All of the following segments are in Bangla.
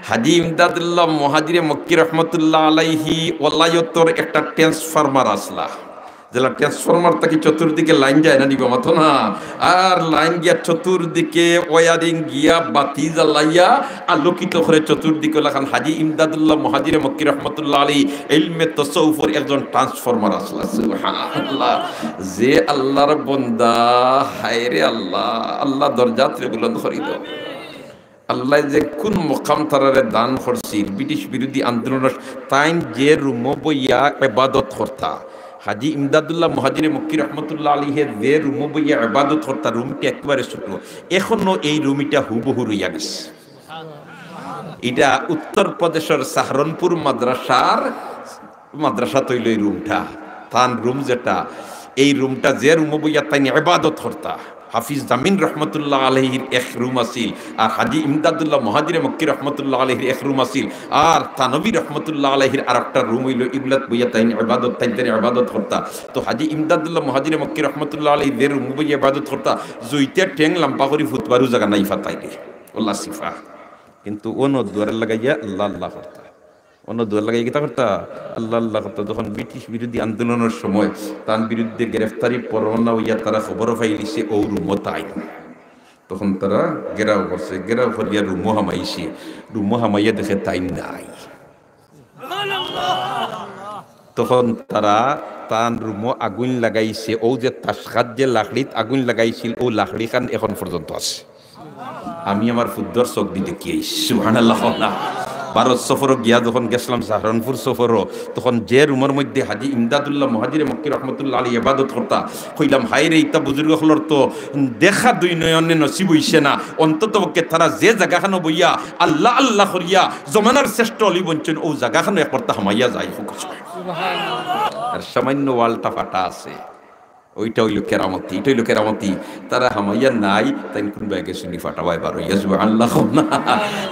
হাজী ইমদাদুল্লাহ মুহাজিরে মক্কি রহমতুল্লাহ আলাইহি ওলায়তর একটা ট্রান্সফরমার আসলা, যেটা ট্রান্সফরমার তাকে চতুর্দিকে লাইন যায় না নিবা মতো না, আর লাইন গিয়া চতুর্দিকে ওয়ারিং গিয়া বাতি জ্বালাইয়া আলোকিত করে চতুর্দিকে লাগান হাজী ইমদাদুল্লাহ মুহাজিরে মক্কি রহমতুল্লাহ আলাইহি ইলমে তাসাউফের একজন ট্রান্সফরমার আসলা। সুবহানাল্লাহ, যে আল্লাহর বান্দা, হায়রে আল্লাহ, আল্লাহ দরজাত রে বুলন্দ করে দাও। আল্লাহ যে কোন মকাম তারারে দান করছিল ব্রিটিশ বিরোধী আন্দোলনের, তাই যে রুম বইয়া ইবাদত করতা হাজী ইমদাদুল্লাহ মুহাজিরে মক্কি রহমতুল্লাহ আলাইহি যে রুম বইয়া ইবাদত করতা, রুমটি একেবারে ছোট, এখনো এই রুমিটা হুবহু রইয়া গেছে। এটা উত্তরপ্রদেশের সাহারনপুর মাদ্রাসা তৈল এই রুমটা, তান রুম যেটা, এই রুমটা যে রুম বইয়া তাই ইবাদত করতা হাফিজ জামিন রহমতুল্লাহ আলাইহির এক রুম আসিল, আর হাজী ইমদাদুল্লাহ মুহাজিরে মক্কি রহমতুল্লাহ আলাইহির এক রুম আসিল, আর তানবী রহমতুল্লাহ আলাইহির আর একটা রুম হইল ইবলাত বইয়া তাইন ইবাদত করতা। তো হাজী ইমদাদুল্লাহ মুহাজিরে মক্কি রহমতুল্লাহ আলাইহি যে রুম বইয়া ইবাদত করতা, জুইতে ঠেং লাম্পা করি ফুটবারু জায়গা নাই ফাতাইলে আল্লাহ সিফা, কিন্তু অন্য দুয়ারে লাগাইয়া আল্লাহ আল্লাহ করতা, অন্য দুয়ার লাগাই কিতা করতা আল্লাহ আল্লাহ করতা। যখন ব্রিটিশ বিরোধী আন্দোলনের সময় তার বিরুদ্ধে গ্রেফতারি পরোয়ানা হইয়া তারা খবর পাইলিছে ও রুমো তাই, তখন তারা গেরাও করছে, গেরাও করিয়া রুমো হামাইছে, রুমো হামাইয়া দেখে তাই নাই, তখন তারা তান রুমো আগুন লাগাইছে, ও যে তাসখাত যে লাকড়িত আগুন লাগাইছিল ও লাকড়ি খান এখন পর্যন্ত আছে। আমি আমার ফুদ্দর চোখ দিয়ে দেখি আইছি। সুবহানাল্লাহ। ভারত সফরও গিয়া যখন গেছিলাম সাহারনপুর সফরও, তখন যে রুমের মধ্যে হাজী ইমদাদুল্লাহ মুহাজিরে মক্কি রহমতুল্লাহ আলাইহি ইবাদত করতা, কইলাম হায় রে, ইতা বুজুর্গ হলর তো দেখা দুই নয়নে নসিব হইছে না, অন্তত পক্ষে তারা যে জায়গাখানো বইয়া আল্লাহ আল্লাহ করিয়া জমানার শ্রেষ্ঠ অলি বঞ্চন ও জায়গাখানো একবারটা হামাইয়া যায় হোক। আর সামান্য ওয়ালটা ফাটা আছে, ওইটা হইল কেরামতি, এটা হইল কেরামতি। তারা হামাইয়া নাই, তাই কোন ব্যাগে শুনি ফাটাবাই বার হইয়া সুবহানাল্লাহ।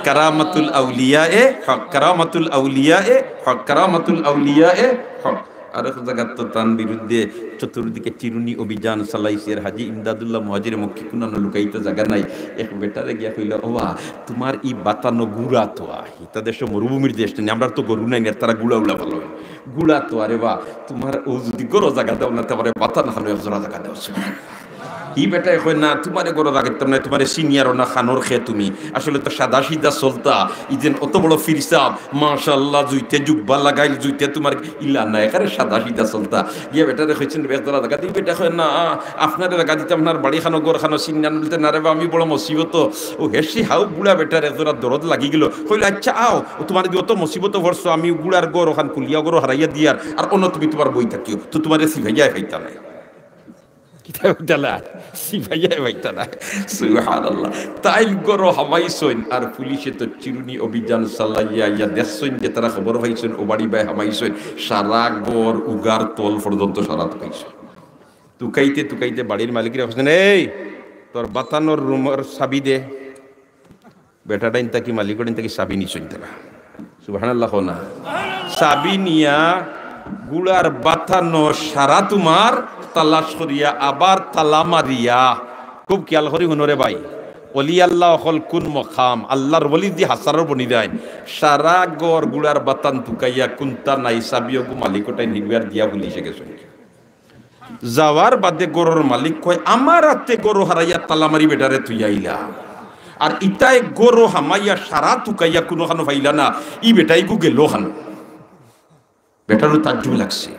কারামাতুল আউলিয়া এ হক, কারামাতুল আউলিয়া এ হক, কারামাতুল আউলিয়া এ হক। আর এক জায়গার তো তার বিরুদ্ধে চতুর্দিকে চিরুনি অভিযান চালাইছে, হাজী ইমদাদুল্লাহ মুহাজিরে মক্কি কোনো লুকাইতে জায়গা নাই। এক বেটারে গিয়া কইল, ওবা তোমার ই বাতানো গুড়া তো ইতা দেশ মরুভূমির দেশ নেই, আমরা তো গরু নাই, তারা গুড়া উলা ভালো গুড়া তো, আরে বা তোমার ও যদি গরো জায়গা দাও না, তোমার বাতান খানো একজোড়া জায়গা দাও। ই বেটাই কয় না, তোমারে গরো রাখতাম না, তোমার সিনিয়র না খানোর খেয়ে তুমি আসলে তো সাদা সিধা চলতা, ইজেন অত বড় ফিরসাব মাশাআল্লাহ, জুইতে জুব্বা লাগাইল, জুইতে তোমার ইলা না, এখানে সাদা সিধা চলতা। ইয়ে বেটারে কইছেন বেদরা জায়গা দিই, বেটা কয় না আপনার জায়গা দিতে আপনার বাড়ি খানো গড় খানো সিনিয়র বলতে না রে বা, আমি বড় মুসিবত। ও হেসি হাউ বুড়া বেটার এজোড়া দরদ লাগি গেল, কইল আচ্ছা আও তোমার যদি অত মুসিবত ভরছো, আমি বুড়ার গড় ওখান কুলিয়া গড় হারাইয়া দিয়ার আর অন্য তুমি তোমার বই থাকিও তো তোমার সিভাইয়া খাইতা নাই, তাই গরো হামাইছেন। আর পুলিশে তো চিরুনি অভিযান চালাইয়া ইয়া দেখছেন যে তারা খবর পাইছেন ও বাড়ি বাই হামাইছেন, সারা গড় উগার তল পর্যন্ত সারা পাইছেন। তুকাইতে তুকাইতে বাড়ির মালিকের বলছেন, এই তোর বাতানোর রুমের চাবি দে। বেটাটা ইনতা কি মালিকের ইনতা কি চাবি নিছেন তারা, সুবহানাল্লাহ না, চাবি নিয়া গুড়ার বাতানো সারা তোমার তালাশ করিয়া আবার তালা মারিয়া, খুব খেয়াল করি হুনরে ভাই, অলি আল্লাহ হল কোন মকাম, আল্লাহর বলি দিয়ে হাসারও বনি দেয়, সারা গড় গুড়ার বাতান তুকাইয়া কুন্তা নাই চাবিও মালিকটাই নিগুয়ার দিয়া বলিছে গেছে। যাওয়ার বাদে গরুর মালিক কয়, আমার হাতে গরু হারাইয়া তালা মারি বেটারে তুই আইলা, আর ইটাই গরু হামাইয়া সারা তুকাইয়া কোনো খানো পাইলা না, ই বেটাই গু গেল খানো। বেটারও তাজ্জুব লাগছে।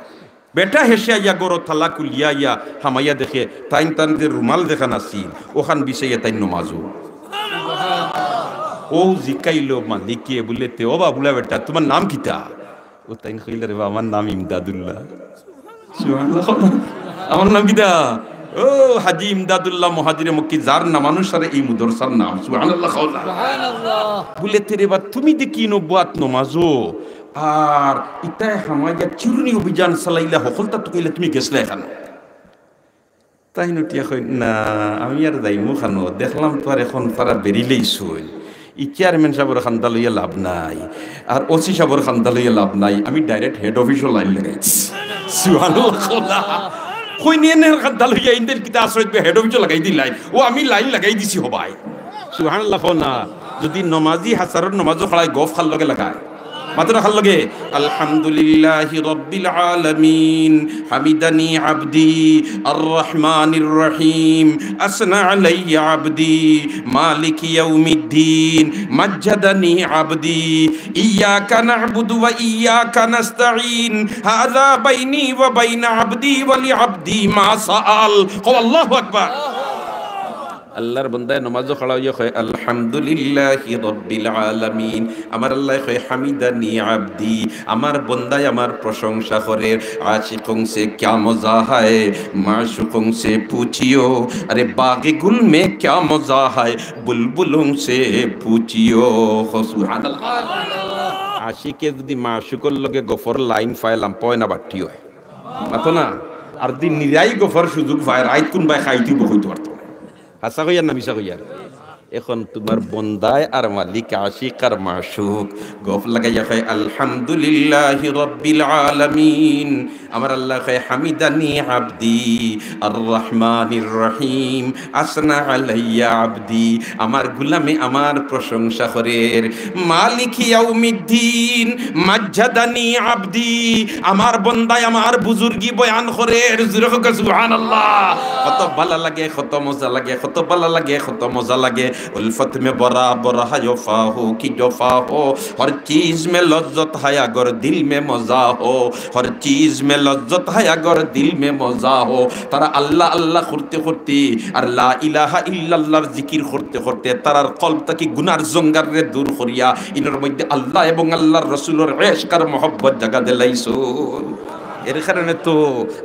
বেটা হেসে আইয়া গরো থালা কুলিয়া ইয়া হামাইয়া দেখে তাইন তান যে রুমাল দেখা নাছিল ওখান বিষয়ে তাই নমাজু ও জিকাইল মালিকে বলে তে ও বাবুলা বেটা তোমার নাম কিতা? ও তাই কইল রে আমার নাম ইমদাদুল্লাহ। আমার নাম কিতা? ও হাজী ইমদাদুল্লাহ মুহাজিরে মক্কি, যার নামানুসারে এই মুদরসার নাম। সুবহানাল্লাহ বলে তে রে বা তুমি দেখি নবুয়াত নমাজো আর ইতাই হামাইয়া চিরুনি অভিযান চালাইলা সকলতা তো কইলে তুমি গেছলা এখানে। তাই নটিয়া কই না আমি আর যাইমু খানো, দেখলাম তো আর এখন তারা বেরিলেই শুই, ই চেয়ারম্যান সাহেবের খান্দা লইয়া লাভ নাই আর ওসি সাহেবের খান্দা লইয়া লাভ নাই, আমি ডাইরেক্ট হেড অফিসও লাইন লাগাইছি। সুবহানাল্লাহ কই নিয়ে খান্দা লইয়া ইন্দের কিতা আশ্রয় হেড অফিসও লাগাই দিলাই, ও আমি লাইন লাগাই দিছি হবাই। সুবহানাল্লাহ না যদি নমাজি হাসারর নমাজও খাড়ায় গফ খাল লগে লাগায় মাত্র খাল লগে আলহামদুলিল্লাহি রাব্বিল আলামিন হামিদানি আবদি আর রহমানির রহিম আসনা আলাইয়া আবদি মালিক ইয়াউমিদ্দিন মাজ্জাদানি আবদি ইয়াকা না'বুদু ওয়া ইয়াকা নাস্তাঈন হাযা বাইনি ওয়া বাইনা আবদি ওয়া লি আবদি মা সাআল আল্লাহু আকবার। আল্লাহর বান্দায় নামাজও খাড়া হইয়া কয় আলহামদুলিল্লাহি রাব্বিল আলামিন, আমার আল্লাহ কয় হামিদানি আবদি, আমার বান্দায় আমার প্রশংসা করে। আশিকোं से क्या मजा है माशूकों से पूछियो, अरे बागे गुल में क्या मजा है बुलबुलों से पूछियो। সুবহানাল্লাহ। আশিকে যদি মাশূকর লগে গফর লাইন ফাইলাম পয় না বাট্টি হয় মাতো না, আর দিন নিরাই গফর সুযোগ পায় রাইত কোন বাই খাইতে বকইতে পারতো হাসা কইয়ার না মিশা কইয়ার। এখন তোমার বন্দায় আর মালিক আশিক আর মাশূক গফ লাগাইয়া কয় আলহামদুলিল্লাহি রাব্বিল আলামিন, আমার আল্লাহ কয় হামিদানি আবদি আর রহমানির রহিম আসনা আলাইয়া আবদি, আমার গোলামে আমার প্রশংসা করে। মালিক ইয়াউমিদ্দিন মাজ্জাদানি আবদি, আমার বন্দায় আমার বুজুর্গি বয়ান করে। সুবহানাল্লাহ। কত ভালো লাগে, কত মজা লাগে, কত ভালো লাগে, কত মজা লাগে। उल्फत में बराबर है वफा हो कि जफा हो, हर चीज में लज्जत है अगर दिल में मजा हो, हर चीज में लज्जत है अगर दिल में मजा हो। तारा अल्लाह अल्लाह करते करते और ला इलाहा इल्लल्लाहर जिकिर करते करते तारार कल्ब ताकि गुनार जंगार रे दूर करिया इनर मধ্যে আল্লাহ এবং আল্লাহর রাসূলের ইশক আর mohabbat জাগা দিলাইছো। এর কারণে তো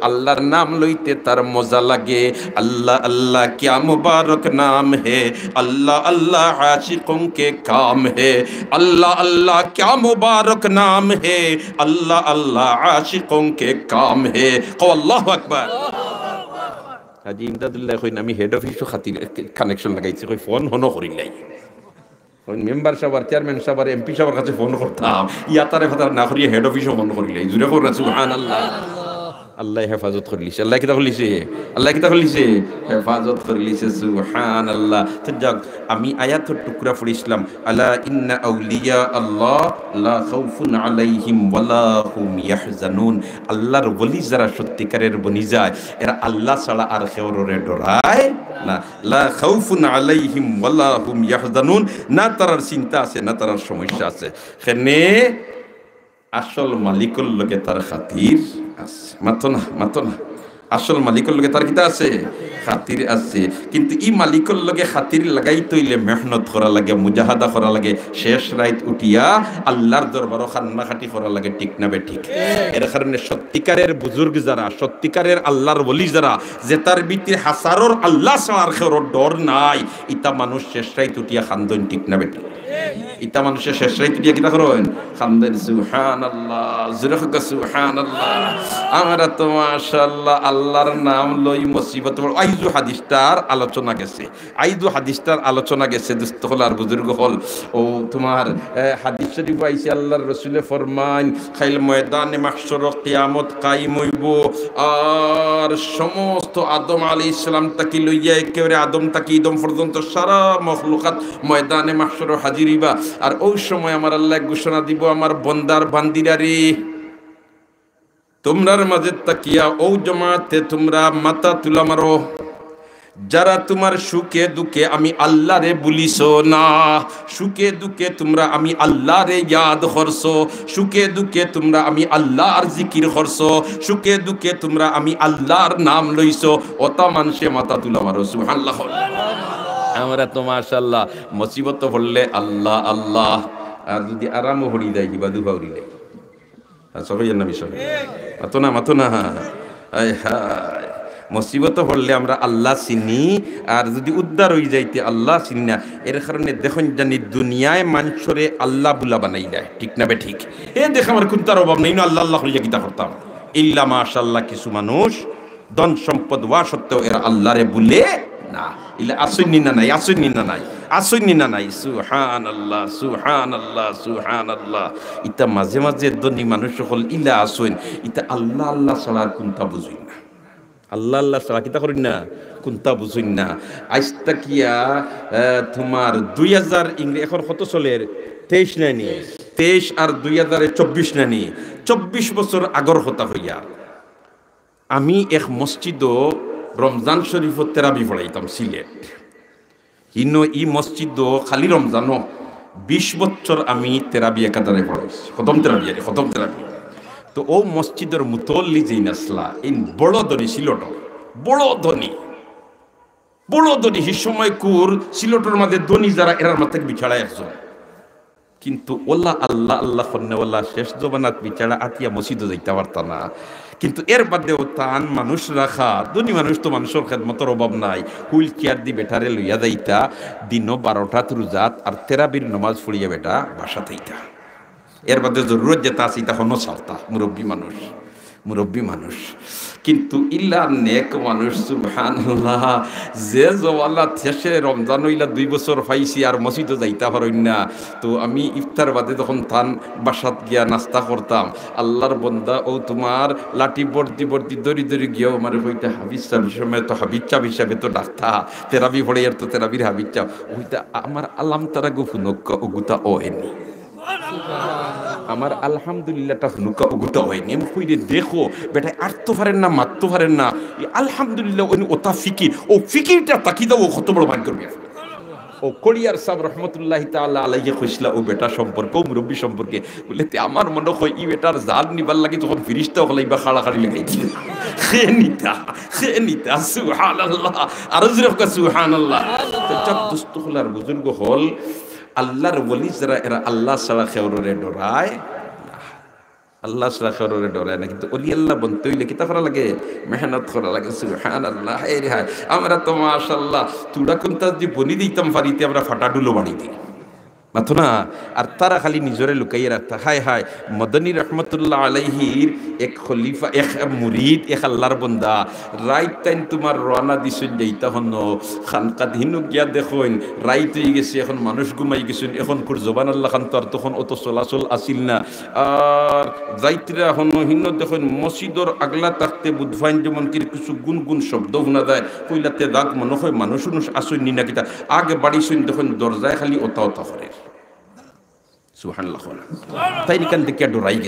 আল্লাহর নাম লইতে তার মজা লাগে। আল্লাহ আল্লাহ क्या मुबारक नाम है, अल्लाह अल्लाह आशिकों के काम है, अल्लाह अल्लाह क्या मुबारक नाम है, अल्लाह अल्लाह आशिकों के काम है। अल्लाहु আকবার। হাজী ইমদাদুল্লাহ কইন আমি হেড অফিসও খাতির কানেকশন লাগাইছি, কই ফোন হনো করিলাই মেম্বার সাহেব চেয়ারম্যান সাহেব এমপি সাহেবের কাছে ফোন করতাম, ইয়াতারে ফাতার না করিয়ে হেড অফিসও ফোন করিলাই। জুড়ে কর সুবহানাল্লাহ। আল্লাহ হেফাজত করে লিছে, আল্লাহ কিতা করলিছে, আল্লাহ কিতা করলিছে, হেফাজত করে লিছে। সুবহানাল্লাহ। তো যাক আমি আয়াতের টুকরা পড়িছিলাম, আলা ইন্না আউলিয়া আল্লাহ লা খাউফুন আলাইহিম ওয়ালা হুম ইয়াহজানুন। আল্লাহর ওলি যারা সত্যিকারের বনি যায় এরা আল্লাহ ছাড়া আর কেউরে ডরায় না। লা খাউফুন আলাইহিম ওয়ালা হুম ইয়াহজানুন, না তারার চিন্তা আছে না তারার সমস্যা আছে। এখানে আসল মালিকের লগে তার খাতির আছে, মাতো না মাতো না। আসল মালিকের লগে তার কিতা আছে, খাতির আছে। কিন্তু ই মালিকের লগে খাতির লাগাই তৈলে মেহনত করা লাগে, মুজাহাদা করা লাগে, শেষ রাত উঠিয়া আল্লাহর দরবারও খান্না খাটি করা লাগে। ঠিক না বে ঠিক? এর কারণে সত্যিকারের বুজুর্গ যারা, সত্যিকারের আল্লাহর ওলি যারা, যে তার ভিতরে হাসারোর আল্লাহ ছাড়ার কেউ ডর নাই, ইতা মানুষ শেষ রাত উঠিয়া খান্দন। ঠিক না বে ঠিক? ইতা মানুষের শেষ রাত উঠিয়া কিতা করেন, খান্দেন। সুবহানাল্লাহ, জোরে হোক সুবহানাল্লাহ। আমরা তো মাশাআল্লাহ আল্লাহর নাম লই মুসিবত। আইজু হাদিসটার আলোচনা গেছে, আইজু হাদিসটার আলোচনা গেছে দোস্ত হল আর বুজুর্গ হল। ও তোমার হাদিস শরীফ আইছে আল্লাহর রাসূলে ফরমান, খাইল ময়দানে মাহশর কিয়ামত কায়েম হইব, আর সমস্ত আদম আলাইহিস সালাম তাকি লইয়া একেবারে আদম তাকি ইদম পর্যন্ত সারা মখলুকাত ময়দানে মাহশর হাজির হইবা। আর ওই সময় আমার আল্লাহ ঘোষণা দিব, আমার বন্দার বান্দিরা রে, তোমরার মাঝে তাকিয়া ও জমাতে তোমরা মাথা তুলা মারো যারা তোমার সুখে দুঃখে আমি আল্লাহ রে বলিছো না। সুখে দুঃখে তোমরা আমি আল্লাহ রে ইয়াদ করছো, সুখে দুঃখে তোমরা আমি আল্লাহর জিকির করছো, সুখে দুঃখে তোমরা আমি আল্লাহর নাম লইছো। ওটা মানুষে মাথা তুলা মারো। সুবহানাল্লাহ। আমরা তো মাশাআল্লাহ মুসিবত পড়লে আল্লাহ আল্লাহ, আর যদি আরামও হরি দেয় কিবা দুবা হরি দেয়। সবাই নবী সবাই মাতো না মাতো না। হায় হায়, মুসিবত পড়লে আমরা আল্লাহ চিনি, আর যদি উদ্ধার হয়ে যাইতে আল্লাহ চিনি না। এর কারণে দেখুন জানি দুনিয়ায় মানুষরে আল্লাহ বুলা বানাই দেয়। ঠিক না বে ঠিক? এ দেখ আমার কোন তার অভাব নেই না, আল্লাহ আল্লাহ হইয়া কিতা করতাম। ইল্লা মাশাআল্লাহ কিছু মানুষ ধন সম্পদ ওয়া সত্ত্বেও এরা আল্লাহরে বলে না। ইলা আসুনি না নাই, আসুনি না নাই, আসুনি না নাই। সুবহানাল্লাহ সুবহানাল্লাহ সুবহানাল্লাহ। ইতা মাঝে মাঝে ধনী মানুষ সকল ইলা আসুন, ইতা আল্লাহ আল্লাহ ছাড়া কোনটা বুঝুই না। আল্লাহ আল্লাহ ছাড়া কিতা করেন না, কোনটা বুঝুন না। আজটা কিয়া তোমার 2000 ইংরেজি এখন কত চলের 23 নানি, 23 আর 2024 নানি, 24 বছর আগর কথা হইয়া আমি এক মসজিদও রমজান শরীফত তেরাবি পড়াইতাম সিলেট। ইনো ই মসজিদও খালি রমজানও 20 বছর আমি তেরাবি একাধারে পড়াইছি, খতম তেরাবি আরে খতম তেরাবি। তো ও মসজিদের মুতল্লি যেই নাসলা ইন বড় ধনী সিলট, বড় ধনী, বড় ধনী। সে সময় কুর সিলটের মাঝে ধনী যারা এরার মাথা বিছাড়ায় একজন, কিন্তু ওল্লা আল্লাহ আল্লাহ খন্নেওয়াল্লা শেষ জবানাত বিছাড়া আতিয়া মসজিদে যাইতে পারত না। কিন্তু এর বাদেও তান মানুষ রাখা, ধনী মানুষ তো মানুষের খেদমতের অভাব নাই, হুইল চেয়ার দি বেটারে লইয়া যাইতা দিন 12টা রোজাত আর তেরাবির নমাজ পড়িয়া বেটা বাসা থাইতা। এর বাদে জরুরত যেটা আছে এটা হনো চালতা, মুরব্বী মানুষ, মুরব্বী মানুষ। কিন্তু ইল্লা নেক মানুষ সুবহানাল্লাহ, যে জওয়ালা শেষে রমজান হইলা 2 বছর পাইছি আর মসজিদে যাইতা পারইন না। তো আমি ইফতার বাদে তখন তান বাসাত গিয়া নাস্তা করতাম। আল্লাহর বন্দা ও তোমার লাঠি বর্দি বর্দি দড়ি দড়ি গিয়েও আমার হইতে হাবিজ চাপ সময় তো হাবিজ চাপ হিসাবে তো ডাক্তা তেরাবি পড়ে আর তো তেরাবির হাবিজ চাপ ওইটা আমার আলাম তারা গুফুনক্ক ওগুতা ও এনি আমার আলহামদুলিল্লাহটা হুনুকা উগুতা হয়নি। আমি কইরে দেখো বেটা আটতো পারেন না, মারতে পারেন না, আলহামদুলিল্লাহ ওই ওটা ফিকির, ও ফিকিরটা তাকি দাও, ও কত বড় ভাগ্য করবে। ও কলিয়ার সাহেব রহমতুল্লাহি তাআলা আলাইহি কইসলা ও বেটা সম্পর্কে, ও মুরব্বী সম্পর্কে বলে আমার মনে হয় ই বেটার জাল নিবার লাগি তখন ফিরিস্তা হলাইবা খাড়াখাড়ি লাগাইছিল। খে নিতা সুবহানাল্লাহ, আর জোরে সুবহানাল্লাহ। তো সব দুস্থ হলার বুজুর্গ হল আল্লাহর ওলি যারা এরা আল্লাহ ছাড়া খেউরে ডরায়, আল্লাহ ছাড়া খেউরে ডরায় না। কিন্তু ওলি আল্লাহ বলতে হইলে কিতা করা লাগে, মেহনত করা লাগে। সুবহানাল্লাহ। আমরা তো মাশাআল্লাহ তুড়া কোনটা যে বনি দিতাম পারিতে আমরা ফাটাডুলো বাড়ি দিই মাথো না, আর তারা খালি নিজরে লুকাইয়ে রাখতা। হায় হায় মদনী রহমতুল্লাহ আলাইহির এক খলিফা, এক মুরিদ, এক আল্লাহর বন্দা রাইত টাইম তোমার রানা দিছুন যাইতা হন খানকাত হিনু গিয়া দেখুন রাইত হয়ে গেছে, এখন মানুষ ঘুমাই গেছেন, এখন কুর জবান আল্লাহ খান তো আর তখন অত চলাচল আসিল না। আর যাইতরা হন হিন্ন দেখুন মসজিদর আগলা থাকতে বুধফাইন যেমন কি কিছু গুনগুন শব্দ শোনা যায়, কইলাতে দাগ মনে হয় মানুষ আসুন নি না কিতা আগে বাড়ি শুন দেখুন দরজায় খালি ওতা ওতা করে। সুবহানাল্লাহ। তাই নিকান দেখে ডরাই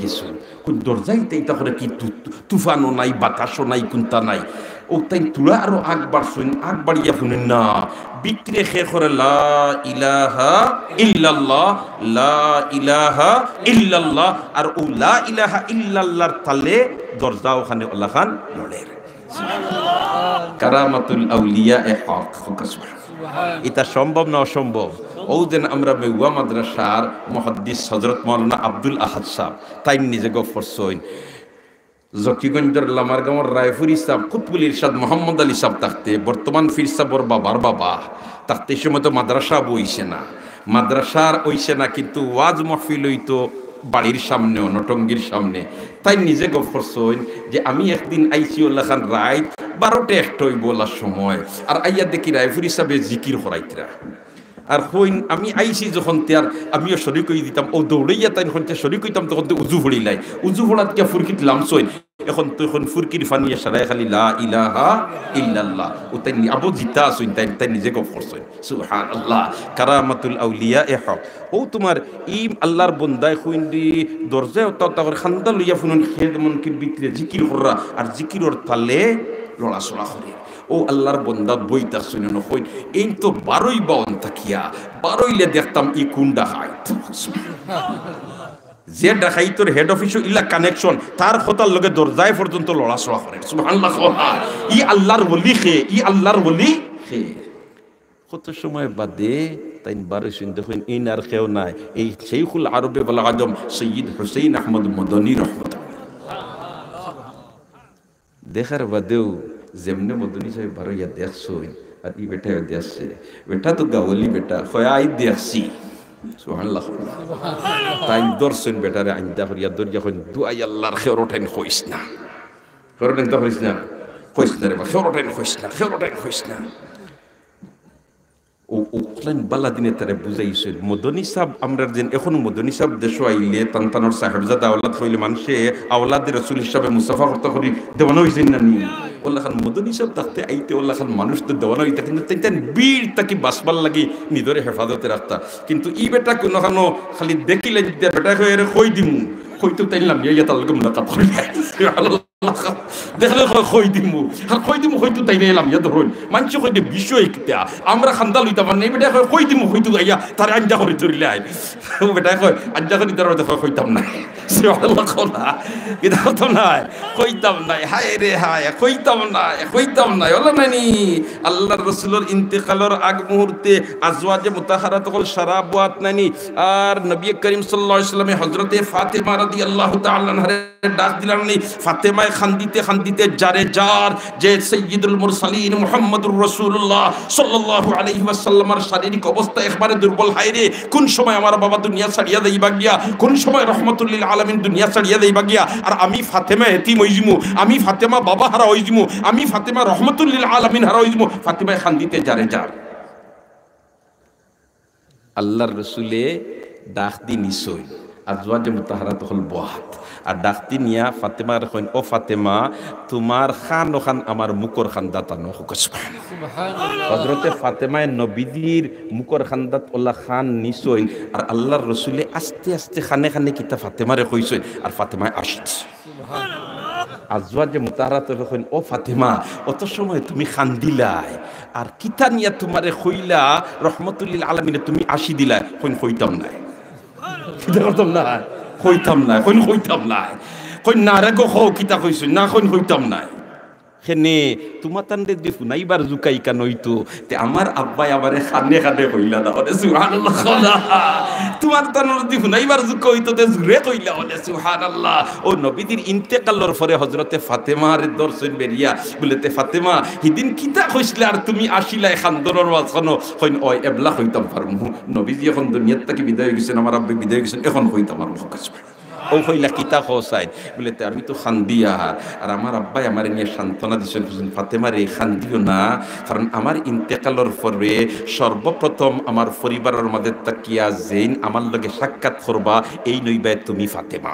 গেছো কোন দরজাইতে এটা করে কি তুফানও নাই, বাতাসও নাই, কোনটা নাই। ও তাই তুলা আরো আগ বাড়ছুন, আগ বাড়িয়া শুনেন না বিক্রে খে করে লা ইলাহা ইল্লাল্লাহ, লা ইলাহা ইল্লাল্লাহ। আর ও লা ইলাহা ইল্লাল্লাহর তালে দরজা ওখানে আল্লাহ খান লড়ে। কারামাতুল আউলিয়া এ হক। এটা সম্ভব না অসম্ভব? ও যেন আমরা বেগুয়া মাদ্রাসার মুহাদ্দিস হযরত মাওলানা আব্দুল আহাদ সাহেব তাই নিজে গফর সইন জকিগঞ্জের লামারগাঁওর রায়পুর সাহেব কুতবুল ইরশাদ মোহাম্মদ আলী সাহেব থাকতে, বর্তমান ফির সাহেবর বাবার বাবা থাকতে সময় তো মাদ্রাসা বইছে না, মাদ্রাসার ওইছে না, কিন্তু ওয়াজ মাহফিল হইতো বাড়ির সামনে, নটঙ্গির সামনে। তাই নিজে গফর সইন যে আমি একদিন আইসি উল্লাহ খান রাইত 12টা 1টা বলার সময় আর আইয়া দেখি রায়পুর হিসাবে জিকির করাইতরা। আর হইন আমি আইসি যখন তার আমিও শরীর করে দিতাম, ও দৌড়াইয়া তাই যখন শরীর করতাম তখন তো উজু ভরিলাই, উজু ভরাত গিয়া ফুরকিত লামসইন, এখন তো এখন ফুরকির ফানিয়া সারাই খালি লা ইলাহা ইল্লাল্লাহ। ও তাই আবু জিতা আসইন, তাই নিজে গফ করছইন। সুবহানাল্লাহ। কারামাতুল আউলিয়া এ হক। ও তোমার ইম আল্লাহর বন্দায় হইন্দি দরজায় তা করে খান্দা লইয়া ফুনুন খেদ মনকির ভিতরে জিকির কররা, আর জিকিরর তালে লড়াচড়া করে। ও আল্লাহর বন্দা বইতা শুনে নকইন এই তো 12ই বাউন থাকিয়া 12ইলে দেখতাম ই কোন ডাকাইত, যে ডাকাইতর হেড অফিসও ইলা কানেকশন তার কথার লগে দরজায় পর্যন্ত লড়াচড়া করে। সুবহানাল্লাহ। ই আল্লাহর ওলি খে, ই আল্লাহর ওলি খে। কত সময় বাদে তাই 12 দেখুন ইন আর কেউ নাই, এই শেখুল আরবে বলা আজম সৈয়দ হুসাইন আহমদ মদনী রহমতুল্লাহ দেখার বাদেও যেমনে মদনী সাহেব 12 ইয়া দেখছই আর ই বেটা দেখছে, বেটা তো গাওয়ালি বেটা খয়াই দেখছি। সুবহানাল্লাহ। তাই দর্শন বেটারে আইন্দা করিয়া দরজা কইন দুআই আল্লাহর খের ওঠেন কইস না, করবেন তো কইস না রে, বা খের ওঠেন কইস না, খের ওঠেন কইস না। ও ওকলান বালাদিনে তারা বুঝাইছিল মদনী সাহেব আমরা যেন এখন মদনী সাহেব দেশ আইলে তানতানোর সাহেবজাদা আওলাদ হইলে মানুষে আওলাদের রসুল হিসাবে মুসাফা করতে করি দেওয়ানো হয়েছেন না নি ওল্লা খান মদনী সাহেব থাকতে আইতে ওল্লা খান মানুষ তো দেওয়ানো হইতা কিন্তু তাই বীর তাকে বাসবার লাগি নিজরে হেফাজতে রাখতা কিন্তু ই বেটা কোনো খানো খালি দেখিলে বেটা কই দিমু কইতো তাইলাম ইয়া তার লগে মুলাকাত করি দেখলে কই দিমু আর কই দিমু হয়তো তাই এলাম ইয়া ধরুন মানুষ কইতে বিষয় কিতা আমরা খান্দা লইতা মানে বেটা কই দিমু হয়তো ইয়া তার আঞ্জা করে ধরিলে আই বেটা কই আঞ্জা করে ধরে দেখো কইতাম না সুবহানাল্লাহ কলা কিতা কইতাম না কইতাম না হায় রে হায় কইতাম না ওলা নানি আল্লাহর রাসূলের ইন্তেকালের আগ মুহূর্তে আজওয়াজে মুতাহহারাত কল শারাবাত নানি আর নবী করিম সাল্লাল্লাহু আলাইহি ওয়াসাল্লামে হযরতে ফাতেমা রাদিয়াল্লাহু তাআলা আনহারে ডাক দিলেন নি ফাতেমায় খান্দিতে জারে জার যে সাইয়্যিদুল মুরসালিন মুহাম্মদুর রাসূলুল্লাহ সাল্লাল্লাহু আলাইহি ওয়াসাল্লামের শারীরিক অবস্থা একবারে দুর্বল হায়রে কোন সময় আমার বাবা দুনিয়া ছাড়িয়া যাইবা গিয়া কোন সময় রহমাতুল লিল আলামিন দুনিয়া ছাড়িয়া যাইবা গিয়া আর আমি ফাতেমা এতিম হইজিমু আমি ফাতেমা বাবা হারা হইজিমু আমি ফাতেমা রহমাতুল লিল আলামিন হারা হইজিমু ফাতেমায় খান্দিতে জারে জার আল্লাহর রাসূলে ডাক দি নিছই আজওয়াজে মুতাহহারাত হল বহাত আর ডাকতি নিয়া ফাতেমার কইন ও ফাতেমা তোমার খান ওখান আমার মুকর খান্দাত আনো সুবহানাল্লাহ হযরতে ফাতেমায় নবীদের মুকর খান্দাত ওলা খান নিছই আর আল্লাহর রাসূলে আস্তে আস্তে খানে খানে কিতা ফাতেমারে কইছই আর ফাতেমায় আসিত সুবহানাল্লাহ আজওয়াজে মুতাহহারাত কইন ও ফাতেমা অত সময় তুমি খান্দিলাই আর কিতা নিয়া তোমারে কইলা রহমাতুল লিল আলামিন তুমি আসি দিলা কইন কইতাম না কইতাম না কই না রে গো কিতা কইছ না কইতাম না খেনে তোমার তান্ডে দেখু না এইবার জুকাই কান হইতো তে আমার আব্বাই আমারে খানে খানে কইলা না ওরে সুবহানাল্লাহ তোমার তান্ডে দেখু না এইবার জুকা হইতো তে জুরে কইলা ওরে সুবহানাল্লাহ ও নবীদের ইন্তেকালের পরে হযরতে ফাতেমার দর্শন বেরিয়া বলেতে ফাতেমা হিদিন কিতা কইছলে আর তুমি আসিলা খান্দরর ওয়াজখানো কইন ওই এবলা কইতাম পারমু নবীজি এখন দুনিয়াত থেকে বিদায় গেছেন আমার আব্বা বিদায় গেছেন এখন কইতাম আর মুখ কাছে ও কইলা কিতা হোসাইন বলে আমি তো খান্দিয়া আর আমার আব্বাই আমার নিয়ে সান্ত্বনা দিছেন ফাতেমা রে খান্দিও না কারণ আমার ইন্তেকালের পরে সর্বপ্রথম আমার পরিবারের মধ্যে তাকিয়া যেইন আমার লগে সাক্ষাৎ করবা এই নইবা তুমি ফাতেমা